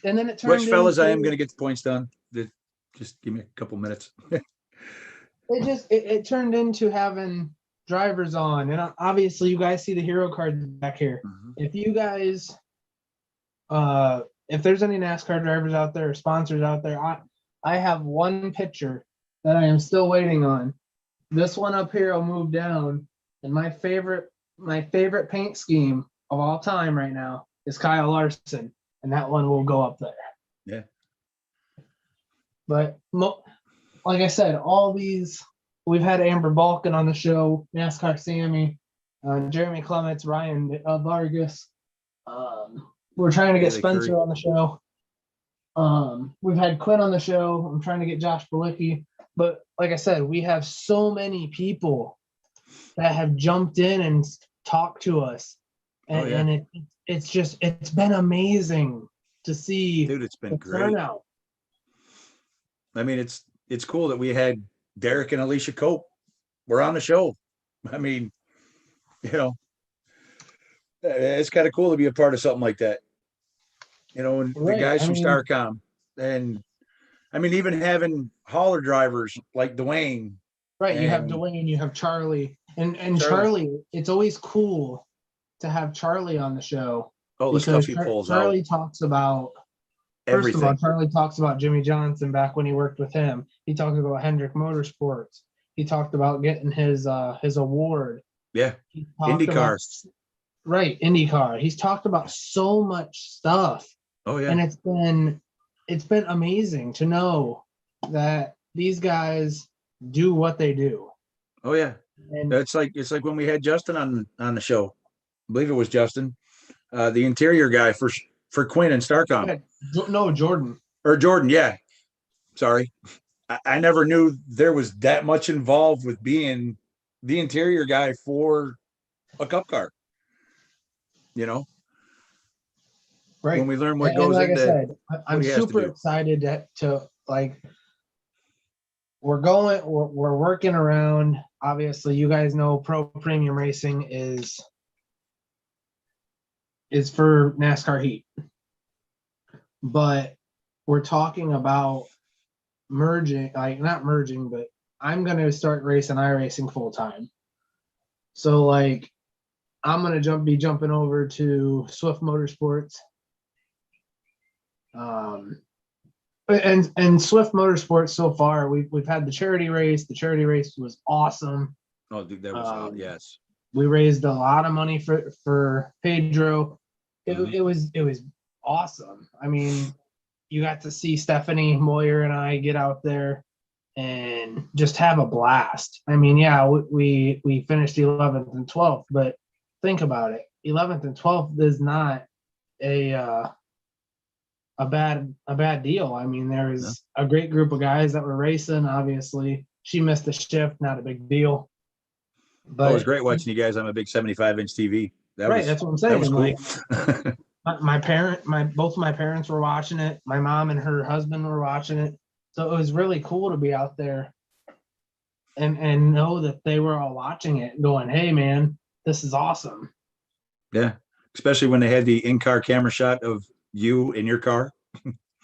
And then it turned Which fellas I am going to get the points done. Just give me a couple minutes. it turned into having drivers on, and obviously you guys see the hero cards back here. If you guys if there's any NASCAR drivers out there or sponsors out there, I have one picture that I am still waiting on. This one up here will move down, and my favorite paint scheme of all time right now is Kyle Larson, and that one will go up there. Yeah. But like I said, all these, we've had Amber Balkan on the show, NASCAR Sammy, Jeremy Clements, Ryan Vargas. We're trying to get Spencer on the show. We've had Quinn on the show. I'm trying to get Josh Balicki. But like I said, we have so many people that have jumped in and talked to us. And, it's been amazing to see. Dude, it's been great. Turnout. I mean, it's cool that we had Derek and Alicia Cope were on the show. I mean, it's kind of cool to be a part of something like that. And the guys from Starcom, and I mean, even having hauler drivers like Dwayne. Right, you have Dwayne, you have Charlie, and Charlie. It's always cool to have Charlie on the show. Oh, the stuff he pulls out. Charlie talks about everything. First of all, Charlie talks about Jimmy Johnson back when he worked with him. He talks about Hendrick Motorsports. He talked about getting his award. Yeah, IndyCar. Right, IndyCar. He's talked about so much stuff. Oh yeah, and it's been amazing to know that these guys do what they do. Oh yeah, and it's like when we had Justin on the show. I believe it was Justin, the interior guy for Quinn and Starcom. No, Jordan. Or Jordan, yeah. Sorry. I never knew there was that much involved with being the interior guy for a cup car. Right. When we learn what goes like into, I said, I'm super excited to we're working around. Obviously, you guys know Pro Premium Racing is for NASCAR Heat, but we're talking about merging, not merging, but I'm going to start racing iRacing full time. So I'm going to be jumping over to Swift Motorsports And Swift Motorsports so far, we've had the charity race. The charity race was awesome. Oh, dude, that was yes. We raised a lot of money for Pedro. It was awesome. I mean, you got to see Stephanie Moyer and I get out there and just have a blast. I mean, yeah, we finished 11th and 12th, but think about it. 11th and 12th is not a bad deal. I mean, there was a great group of guys that were racing. Obviously, she missed the shift, not a big deal. But it was great watching you guys on a big 75-inch TV. That's what I'm saying. That was cool. Like, both of my parents were watching it. My mom and her husband were watching it. So it was really cool to be out there and know that they were all watching it, going, "Hey, man, this is awesome." Yeah, especially when they had the in-car camera shot of you in your car.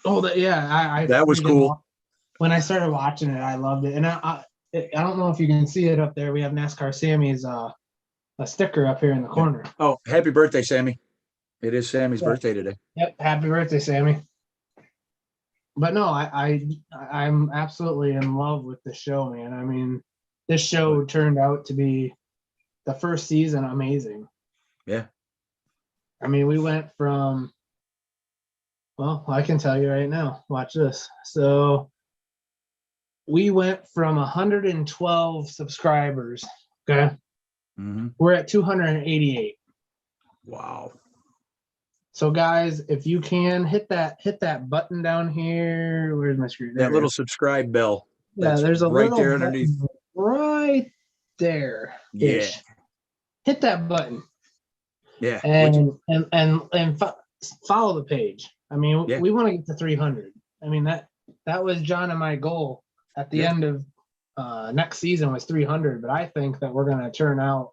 Oh, I that was cool. When I started watching it, I loved it, and I don't know if you can see it up there. We have NASCAR Sammy's a sticker up here in the corner. Oh, happy birthday, Sammy! It is Sammy's birthday today. Yep, happy birthday, Sammy. But no, I'm absolutely in love with the show, man. I mean, this show turned out to be the first season amazing. Yeah. I mean, we went from, well, I can tell you right now. Watch this. So we went from 112 subscribers. Okay. We're at 288. Wow. So guys, if you can hit that button down here. Where's my screen? That little subscribe bell. Yeah, there's a right little there underneath. Right there. Yeah. Hit that button. Yeah. And follow the page. I mean, we want to get to 300. I mean, that was John and my goal at the end of next season was 300, but I think that we're going to turn out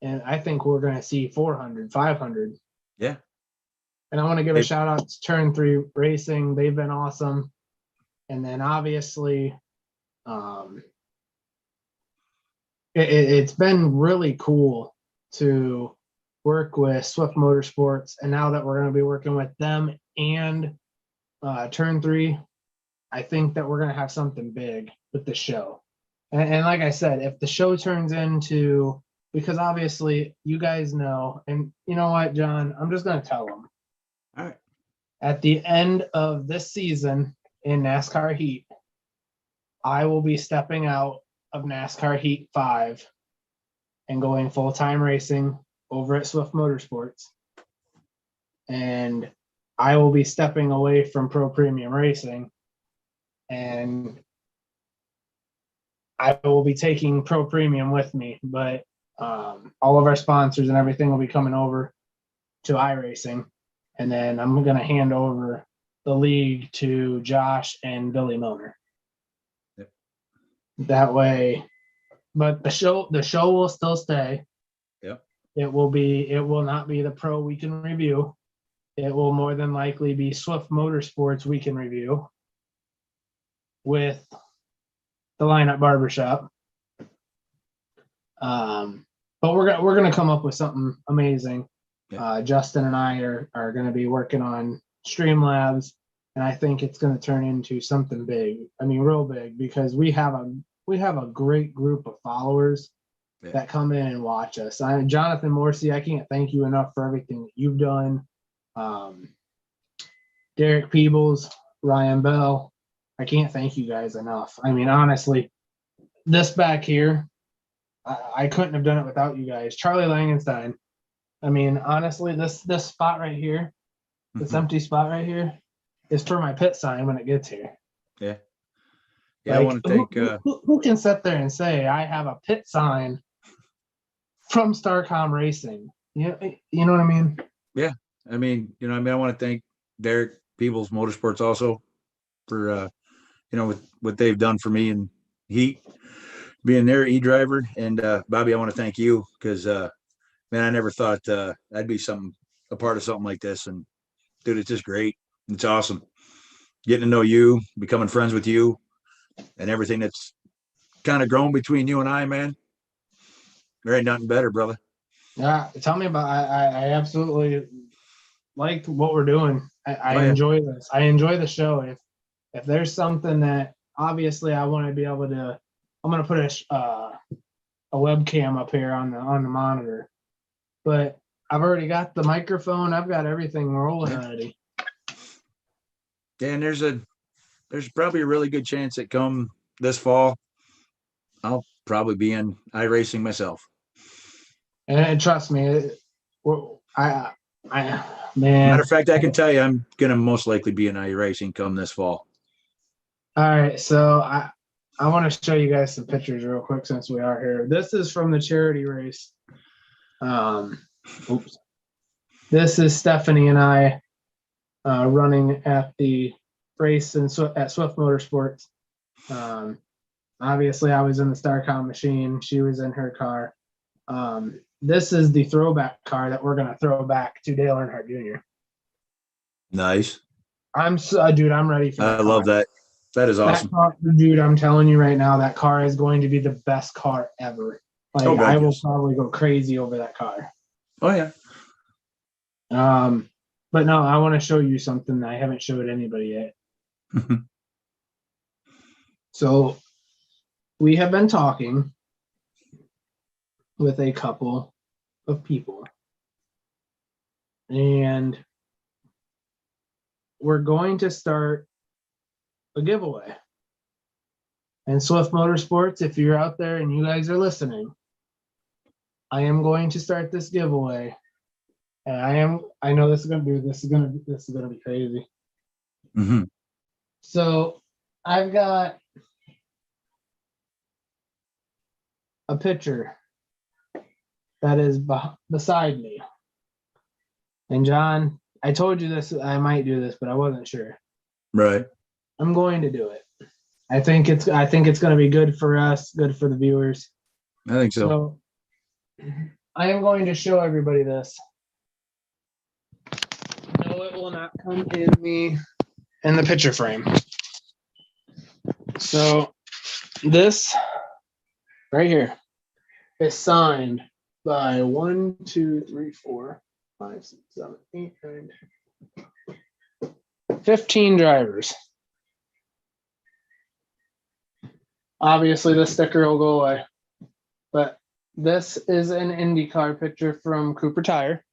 and I think we're going to see 400, 500. Yeah. And I want to give a shout out to Turn 3 Racing. They've been awesome. And then obviously, it's been really cool to work with Swift Motorsports. And now that we're going to be working with them and Turn 3, I think that we're going to have something big with the show. And like I said, if the show turns into, because obviously you guys know, and you know what, John, I'm just going to tell them. All right. At the end of this season in NASCAR Heat, I will be stepping out of NASCAR Heat 5 and going full-time racing over at Swift Motorsports. And I will be stepping away from Pro Premium Racing, and I will be taking Pro Premium with me, but all of our sponsors and everything will be coming over to iRacing. And then I'm going to hand over the league to Josh and Billy Milner. Yep. That way, but the show will still stay. Yep. It will not be the Pro Weekend Review. It will more than likely be Swift Motorsports Weekend Review with the Lineup Barbershop. But we're gonna come up with something amazing. Yeah. Justin and I are gonna be working on Streamlabs, and I think it's gonna turn into something big. I mean, real big, because we have a great group of followers that come in and watch us. Jonathan Morsey, I can't thank you enough for everything that you've done. Derek Peebles, Ryan Bell, I can't thank you guys enough. I mean, honestly, this back here, I couldn't have done it without you guys. Charlie Langenstein. I mean, honestly, this spot right here, this empty spot right here, is for my pit sign when it gets here. Yeah. Yeah, like, I want to thank. Who can sit there and say I have a pit sign from Starcom Racing? You know what I mean? Yeah, I mean, I want to thank Derek Peebles Motorsports also for with what they've done for me and Heat, being their e-driver. And Bobby, I want to thank you because man, I never thought I'd be a part of something like this. And dude, it's just great. It's awesome getting to know you, becoming friends with you, and everything that's kind of grown between you and I, man. There ain't nothing better, brother. Yeah, tell me about. I absolutely liked what we're doing. I Oh, yeah. enjoy this. I enjoy the show. If there's something that obviously I want to be able to, I'm gonna put a webcam up here on the monitor, but I've already got the microphone. I've got everything rolling already. Yeah, and there's probably a really good chance that come this fall, I'll probably be in iRacing myself. And trust me, I man. Matter of fact, I can tell you, I'm gonna most likely be in iRacing come this fall. All right, so I want to show you guys some pictures real quick since we are here. This is from the charity race. Oops. This is Stephanie and I running at the race at Swift Motorsports. Obviously, I was in the StarCom machine. She was in her car. This is the throwback car that we're going to throw back to Dale Earnhardt Jr. Nice. Dude, I'm ready for that. I love that. That is awesome. That car, dude, I'm telling you right now, that car is going to be the best car ever. Like, Oh, God, I will yes. probably go crazy over that car. Oh yeah. But no, I want to show you something that I haven't showed anybody yet. So we have been talking with a couple of people, and we're going to start a giveaway. And Swift Motorsports, if you're out there and you guys are listening, I am going to start this giveaway. And I know this is gonna be crazy. Mm-hmm. So I've got a picture that is beside me. And John, I told you this, I might do this, but I wasn't sure. Right. I'm going to do it. I think it's going to be good for us, good for the viewers. I think so. So I am going to show everybody this. No, it will not come in the picture frame. So this right here is signed by 1, 2, 3, 4, 5, 6, 7, 8, 9, 15 drivers. Obviously, the sticker will go away, but this is an IndyCar picture from Cooper Tire,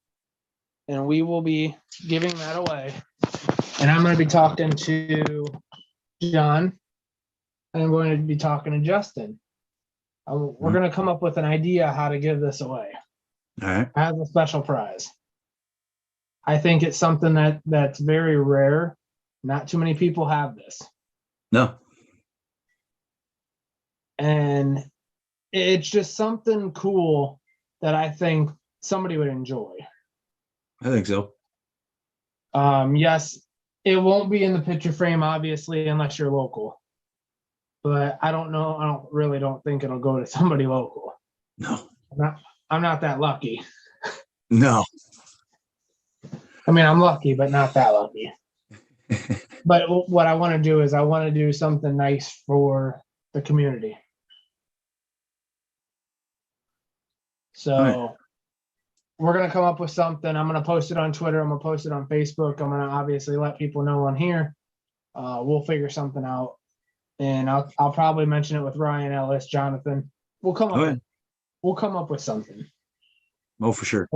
and we will be giving that away. And I'm going to be talking to John, and I'm going to be talking to Justin. We're going to come up with an idea how to give this away. All right. As a special prize. I think it's something that's very rare. Not too many people have this. No. And it's just something cool that I think somebody would enjoy. I think so. Yes, it won't be in the picture frame, obviously, unless you're local. But I don't know. I don't think it'll go to somebody local. No. I'm not that lucky. No. I mean, I'm lucky, but not that lucky. But what I want to do is I want to do something nice for the community. So we're going to come up with something. I'm going to post it on Twitter. I'm going to post it on Facebook. I'm going to obviously let people know on here. We'll figure something out. And I'll probably mention it with Ryan Ellis, Jonathan. We'll come up with something. Oh, for sure.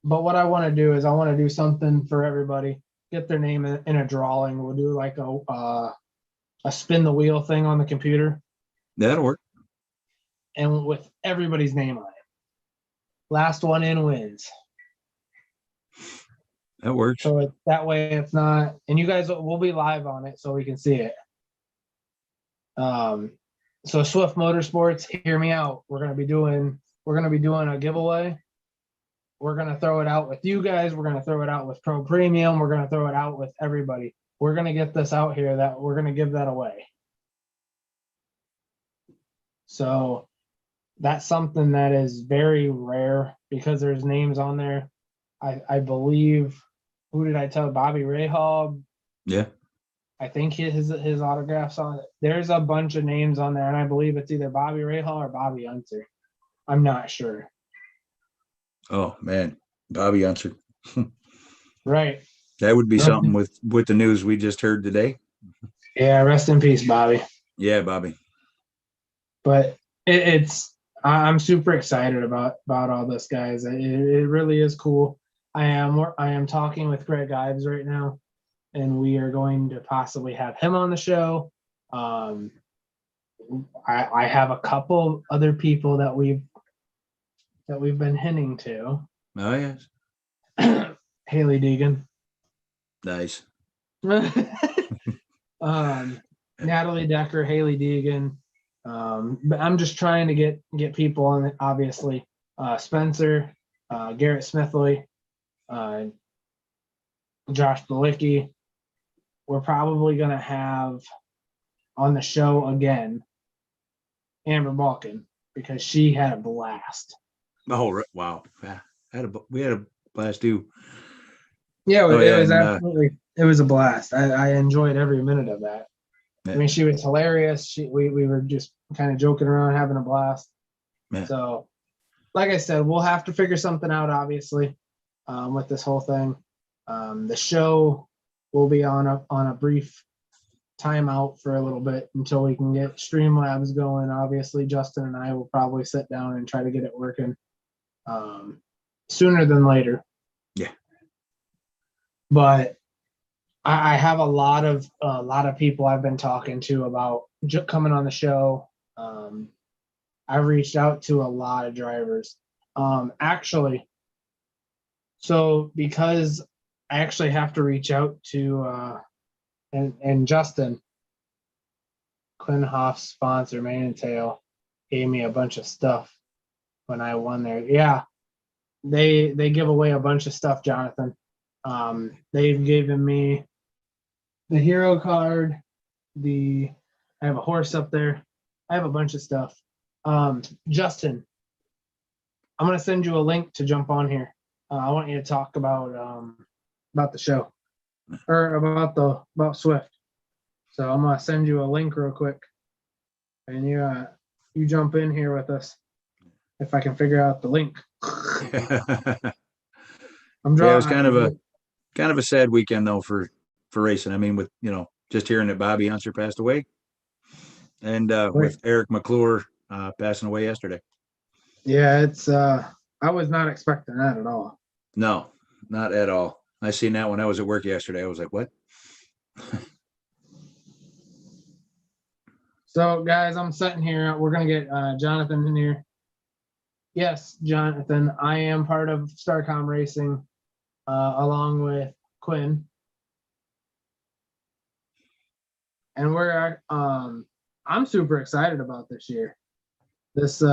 But what I want to do is I want to do something for everybody. Get their name in a drawing. We'll do like a spin the wheel thing on the computer. That'll work. And with everybody's name on it. Last one in wins. That works. So that way it's not, and you guys will be live on it so we can see it. So Swift Motorsports, hear me out. We're gonna be doing a giveaway. We're gonna throw it out with you guys. We're gonna throw it out with Pro Premium. We're gonna throw it out with everybody. We're gonna get this out here that we're gonna give that away. So that's something that is very rare because there's names on there. I believe, who did I tell? Bobby Rahal. Yeah. I think his autograph's on it. There's a bunch of names on there, and I believe it's either Bobby Rahal or Bobby Unser. I'm not sure. Oh man, Bobby Unser. Right. That would be something with the news we just heard today. Yeah, rest in peace, Bobby. Yeah, Bobby. But I'm super excited about all this, guys. It really is cool. I am talking with Greg Ives right now, and we are going to possibly have him on the show. I have a couple other people that we've been hinting to. Oh yes. Haley Deegan. Nice. Natalie Decker, Haley Deegan. But I'm just trying to get people on it, obviously. Spencer, Garrett Smithley, Josh Balicki. We're probably going to have on the show again Amber Balkan, because she had a blast. Oh, wow. Yeah. We had a blast too. Yeah, it was a blast. I enjoyed every minute of that. Yeah. I mean, she was hilarious. We were just kind of joking around, having a blast. Yeah. So, like I said, we'll have to figure something out, obviously, with this whole thing. The show will be on a brief timeout for a little bit until we can get Streamlabs going. Obviously, Justin and I will probably sit down and try to get it working sooner than later. Yeah. But I have a lot of people I've been talking to about coming on the show. I've reached out to a lot of drivers. Actually, so because I actually have to reach out to and Justin, Clint Hoff's sponsor, Mane and Tail, gave me a bunch of stuff when I won there. Yeah, they give away a bunch of stuff, Jonathan. They've given me the hero card. I have a horse up there. I have a bunch of stuff. Justin, I'm gonna send you a link to jump on here. I want you to talk about the show, or about Swift. So I'm gonna send you a link real quick, and you jump in here with us if I can figure out the link. I'm drawing. Yeah, it was kind of a sad weekend though for racing. I mean, with just hearing that Bobby Unser passed away, and with Eric McClure passing away yesterday. Yeah, it's I was not expecting that at all. No, not at all. I seen that when I was at work yesterday. I was like, what? So guys, I'm sitting here. We're gonna get Jonathan in here. Yes, Jonathan, I am part of Starcom Racing, along with Quinn. And we're I'm super excited about this year. This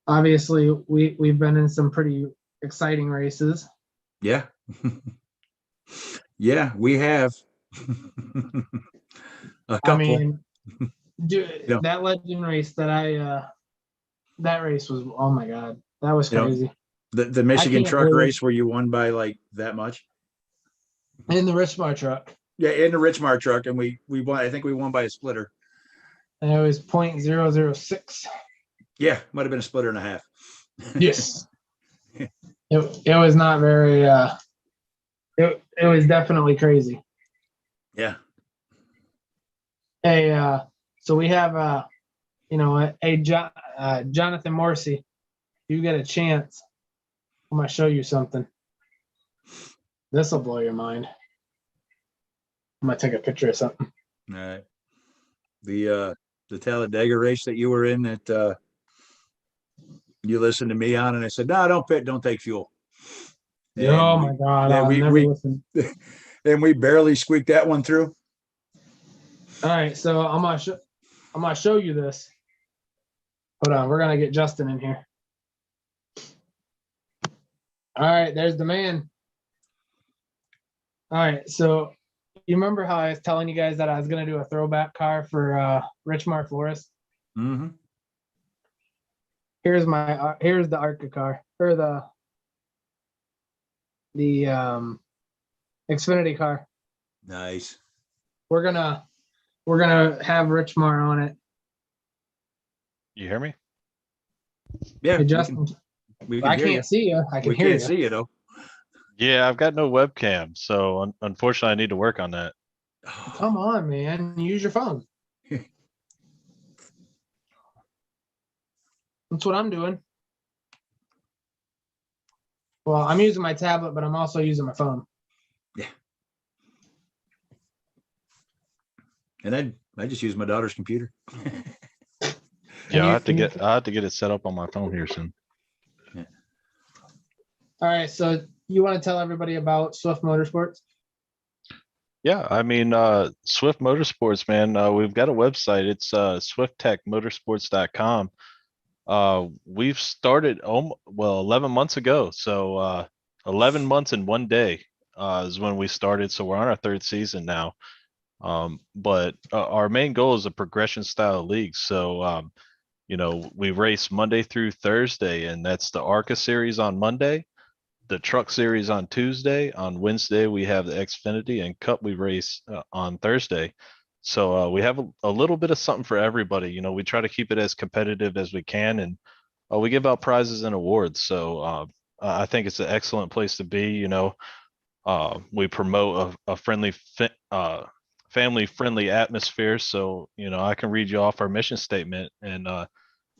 obviously we've been in some pretty exciting races. Yeah. Yeah, we have. A couple. I mean, dude, that legend race that race was, oh my God, that was crazy. The Michigan truck race where you won by like that much. In the Richmar truck. Yeah, in the Richmar truck, and we won. I think we won by a splitter. And it was 0.006. Yeah, might have been a splitter and a half. Yes. It was not very. It was definitely crazy. Yeah. Hey, so we have Jonathan Morrissey, if you get a chance, I'm gonna show you something. This will blow your mind. I'm gonna take a picture of something. All right. The Talladega race that you were in, that you listened to me on, and I said, no, don't take fuel. And oh my God. Yeah, we listened. And we barely squeaked that one through. All right, so I'm gonna show you this. Hold on, we're gonna get Justin in here. All right, there's the man. All right, so you remember how I was telling you guys that I was gonna do a throwback car for Richmar Flores? Mm-hmm. Here's the ARCA car, or the Xfinity car. Nice. We're gonna have Richmar on it. You hear me? Yeah. Hey, Justin, we can I hear can't you. see you. I can we hear can't you. see you though. Yeah, I've got no webcam, so unfortunately, I need to work on that. Come on, man. Use your phone. That's what I'm doing. Well, I'm using my tablet, but I'm also using my phone. Yeah. And I just use my daughter's computer. Yeah, I you- have to get it set up on my phone here soon. All right. So you want to tell everybody about Swift Motorsports? Yeah, I mean, Swift Motorsports, man, we've got a website. It's swifttechmotorsports.com. We've started 11 months ago. So 11 months and 1 day is when we started. So we're on our third season now. But our main goal is a progression style league. So we race Monday through Thursday, and that's the ARCA series on Monday, the truck series on Tuesday. On Wednesday, we have the Xfinity and Cup we race on Thursday. So we have a little bit of something for everybody. We try to keep it as competitive as we can, and we give out prizes and awards. So I think it's an excellent place to be. We promote a friendly, family-friendly atmosphere. So I can read you off our mission statement. And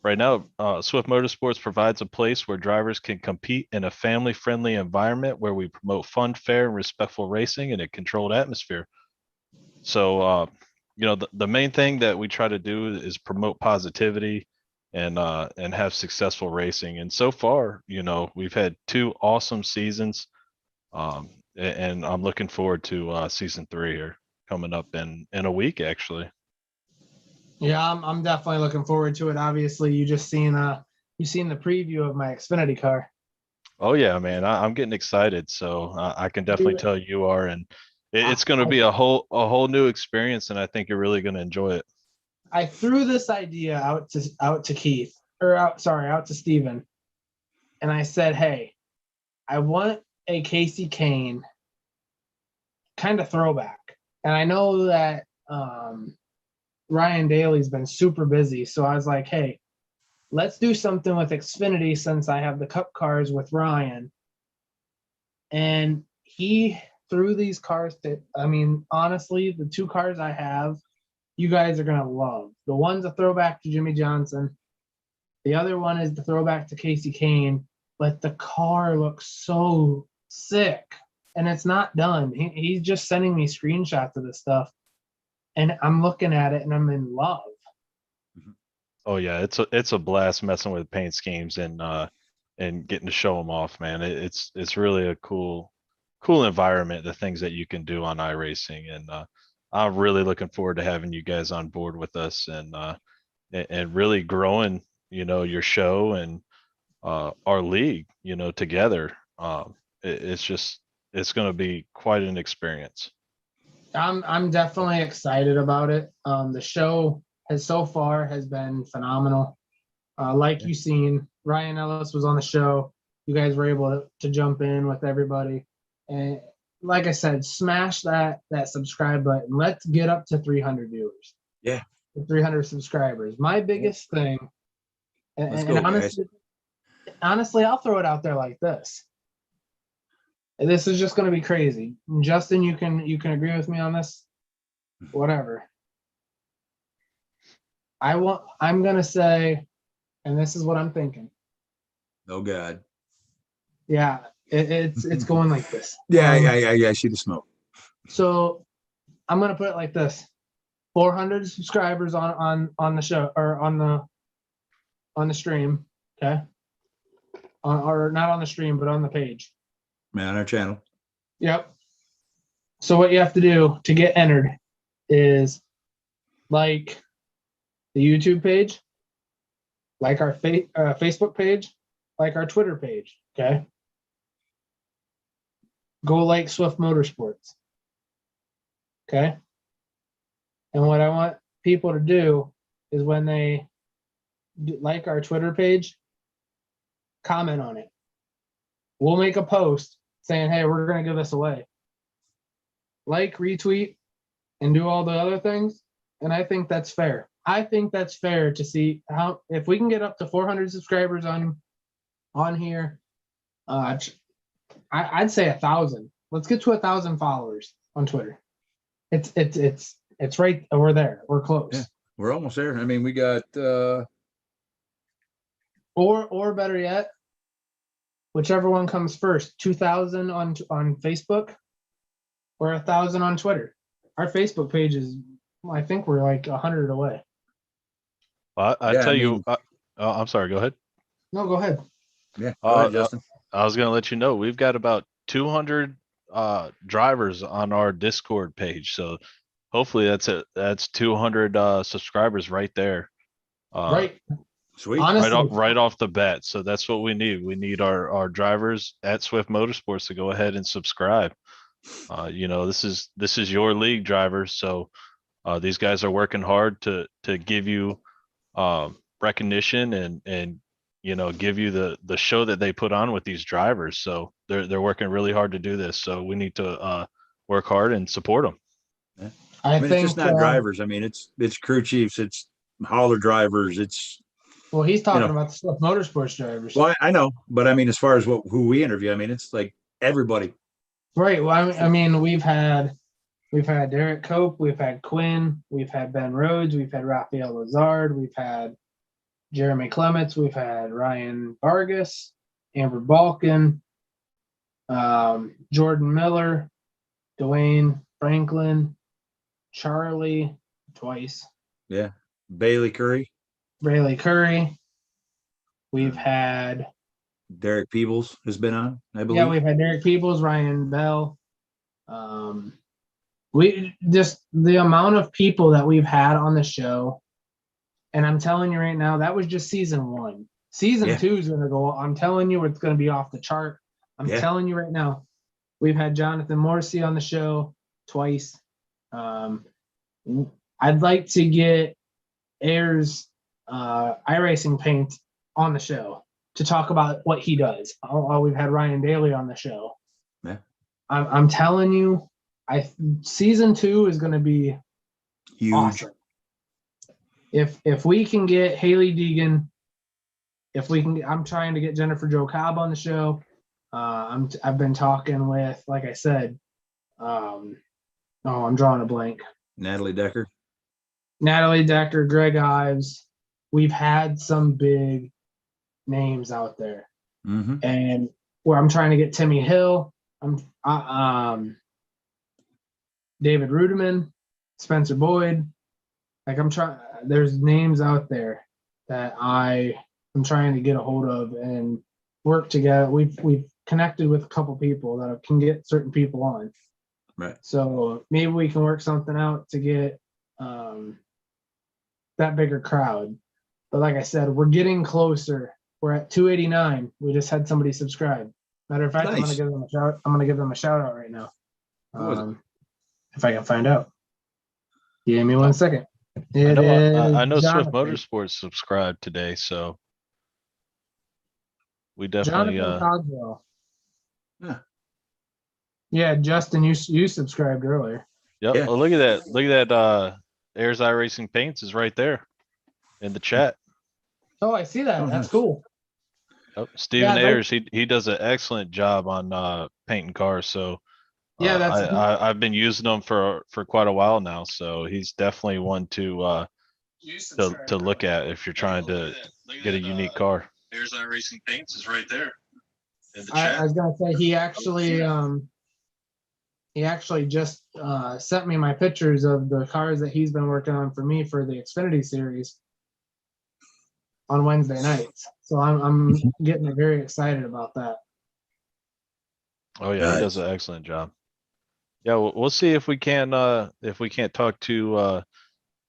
right now, Swift Motorsports provides a place where drivers can compete in a family-friendly environment where we promote fun, fair, and respectful racing in a controlled atmosphere. So, the main thing that we try to do is promote positivity and have successful racing. And so far, we've had 2 awesome seasons, and I'm looking forward to season 3 here coming up in a week, actually. Yeah, I'm definitely looking forward to it. Obviously, you seen the preview of my Xfinity car. Oh yeah, man, I'm getting excited. So I can definitely Dude, tell you are, and it's going to be a whole new experience, and I think you're really going to enjoy it. I threw this idea out to Keith, out to Steven. And I said, hey, I want a Casey Kane kind of throwback. And I know that Ryan Daly's been super busy. So I was like, hey, let's do something with Xfinity since I have the Cup cars with Ryan. And he threw these cars honestly, the 2 cars I have, you guys are going to love. The one's a throwback to Jimmy Johnson. The other one is the throwback to Casey Kane, but the car looks so sick, and it's not done. He's just sending me screenshots of this stuff, and I'm looking at it, and I'm in love. Oh yeah, it's a blast messing with paint schemes and getting to show them off, man. It's really a cool environment. The things that you can do on iRacing, and I'm really looking forward to having you guys on board with us and really growing, your show and our league, together. It's going to be quite an experience. I'm definitely excited about it. The show so far has been phenomenal. Like you seen, Ryan Ellis was on the show. You guys were able to jump in with everybody, and like I said, smash that subscribe button. Let's get up to 300 viewers. Yeah. 300 subscribers. My biggest thing, and honestly, I'll throw it out there like this. This is just going to be crazy. Justin, you can agree with me on this. Whatever. I'm going to say, and this is what I'm thinking. Oh God. Yeah, it's going like this. Yeah, I see the smoke. So I'm going to put it like this: 400 subscribers on the show, or on the stream. Okay. Or not on the stream, but on the page. Man, on our channel. Yep. So what you have to do to get entered is like the YouTube page, like our Facebook page, like our Twitter page. Okay. Go like Swift Motorsports. Okay. And what I want people to do is when they like our Twitter page, comment on it. We'll make a post saying, hey, we're going to give this away. Like, retweet, and do all the other things. And I think that's fair. I think that's fair to see how, if we can get up to 400 subscribers on here, I'd say 1,000. Let's get to 1,000 followers on Twitter. It's right. We're there. We're close. Yeah. We're almost there. I mean, we got or better yet, whichever one comes first, 2,000 on Facebook or 1,000 on Twitter. Our Facebook page is, I think we're like 100 away. I Yeah, tell I you, mean- I'm sorry. Go ahead. No, go ahead. yeah. Go ahead, Justin. I was gonna let you know we've got about 200 drivers on our Discord page. So hopefully that's 200 subscribers right there. Right. Sweet. Honestly, Right off the bat. So that's what we need. We need our drivers at Swift Motorsports to go ahead and subscribe. This is your league, drivers. So these guys are working hard to give you recognition and give you the show that they put on with these drivers. So they're working really hard to do this. So we need to work hard and support them. Yeah. I mean, think it's just not drivers. I mean, it's crew chiefs, it's hauler drivers, it's. Well, he's talking about the Swift Motorsports drivers. Well, I know, but I mean, as far as who we interview, I mean, it's like everybody. Right. Well, I mean, we've had Derek Cope, we've had Quinn, we've had Ben Rhodes, we've had Rafael Lazard, we've had Jeremy Clements, we've had Ryan Vargas, Amber Balkin, Jordan Miller, Dwayne Franklin, Charlie twice, Yeah. Bailey Curry, Rayleigh Curry. We've had Derek Peebles has been on, I believe. we've had Derek Peebles, Ryan Bell. We just the amount of people that we've had on the show, and I'm telling you right now, that was just season 1. Season 2 is gonna go. I'm telling you, it's gonna be off the chart. I'm telling you right now. We've had Jonathan Morrissey on the show twice. I'd like to get Ayers iRacing Paint on the show to talk about what he does. We've had Ryan Daly on the show. Yeah. I'm telling you, season 2 is going to be huge. Awesome. If we can get Haley Deegan, I'm trying to get Jennifer Jo Cobb on the show. I've been talking with, like I said, I'm drawing a blank. Natalie Decker, Greg Ives. We've had some big names out there, and where I'm trying to get Timmy Hill, David Rudeman, Spencer Boyd. Like there's names out there that I'm trying to get a hold of and work together. We've connected with a couple people that can get certain people on. Right. So maybe we can work something out to get that bigger crowd. But like I said, we're getting closer. We're at 289. We just had somebody subscribe. Matter of fact, nice. I'm gonna give them a shout out right now. If I can find out. Give me 1 second. I know Swift Motorsports subscribed today, so we definitely Jonathan Cogswell. Yeah, Justin, you subscribed earlier. Yep. Yeah. Oh, look at that. Look at that. Ayers iRacing Paints is right there in the chat. Oh, I see that. That's cool. Oh, Steven Ayers, he does an excellent job on painting cars. So I've been using them for quite a while now. So he's definitely one to look at if you're trying to get a unique car. Ayers iRacing Paints is right there in the chat. I was gonna say he actually just sent me my pictures of the cars that he's been working on for me for the Xfinity series on Wednesday nights. So I'm getting very excited about that. Oh yeah, he does an excellent job. Yeah, we'll see if we can't talk to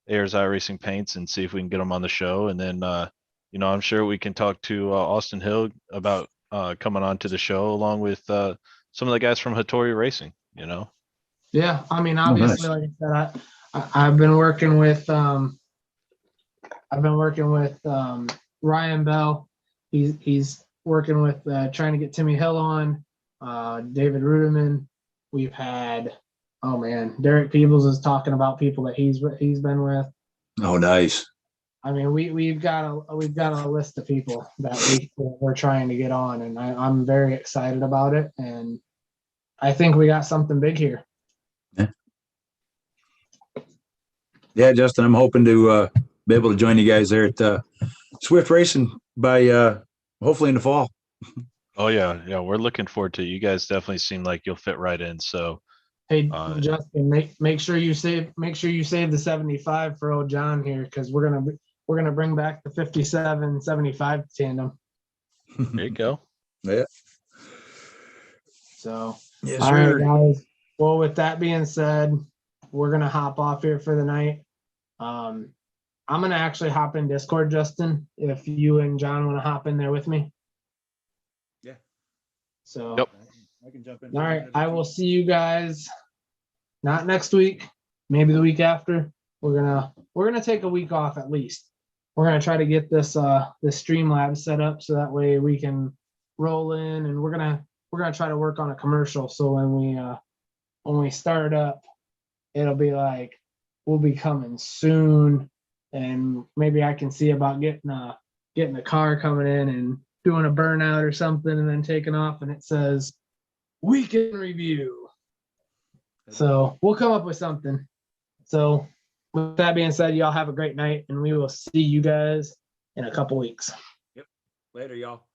Ayers iRacing Paints and see if we can get him on the show, and then I'm sure we can talk to Austin Hill about coming on to the show along with some of the guys from Hattori Racing. Yeah, I mean, obviously, like I said, I've been working with Ryan Bell. He's working with trying to get Timmy Hill on, David Rudeman. We've had Derek Peebles is talking about people that he's been with. Oh, nice. I mean, we've got a list of people that we're trying to get on, and I'm very excited about it, and I think we got something big here. Yeah, Justin, I'm hoping to be able to join you guys there at Swift Racing by hopefully in the fall. Oh yeah, yeah, we're looking forward to it. You guys definitely seem like you'll fit right in. So Hey, Justin, make sure you save the 75 for old John here, because we're gonna bring back the 57-75 tandem. there you go. Yeah. So, Yes, all right, sir. guys. Well, with that being said, we're gonna hop off here for the night. I'm gonna actually hop in Discord, Justin, if you and John want to hop in there with me. Yeah. So, Yep. I can jump in. all right, I will see you guys not next week, maybe the week after. We're gonna take a week off at least. We're gonna try to get this Streamlabs set up so that way we can roll in, and we're gonna try to work on a commercial. So when we start up, it'll be like we'll be coming soon, and maybe I can see about getting a car coming in and doing a burnout or something, and then taking off, and it says weekend review. So we'll come up with something. So with that being said, y'all have a great night, and we will see you guys in a couple weeks. Yep. Later, y'all.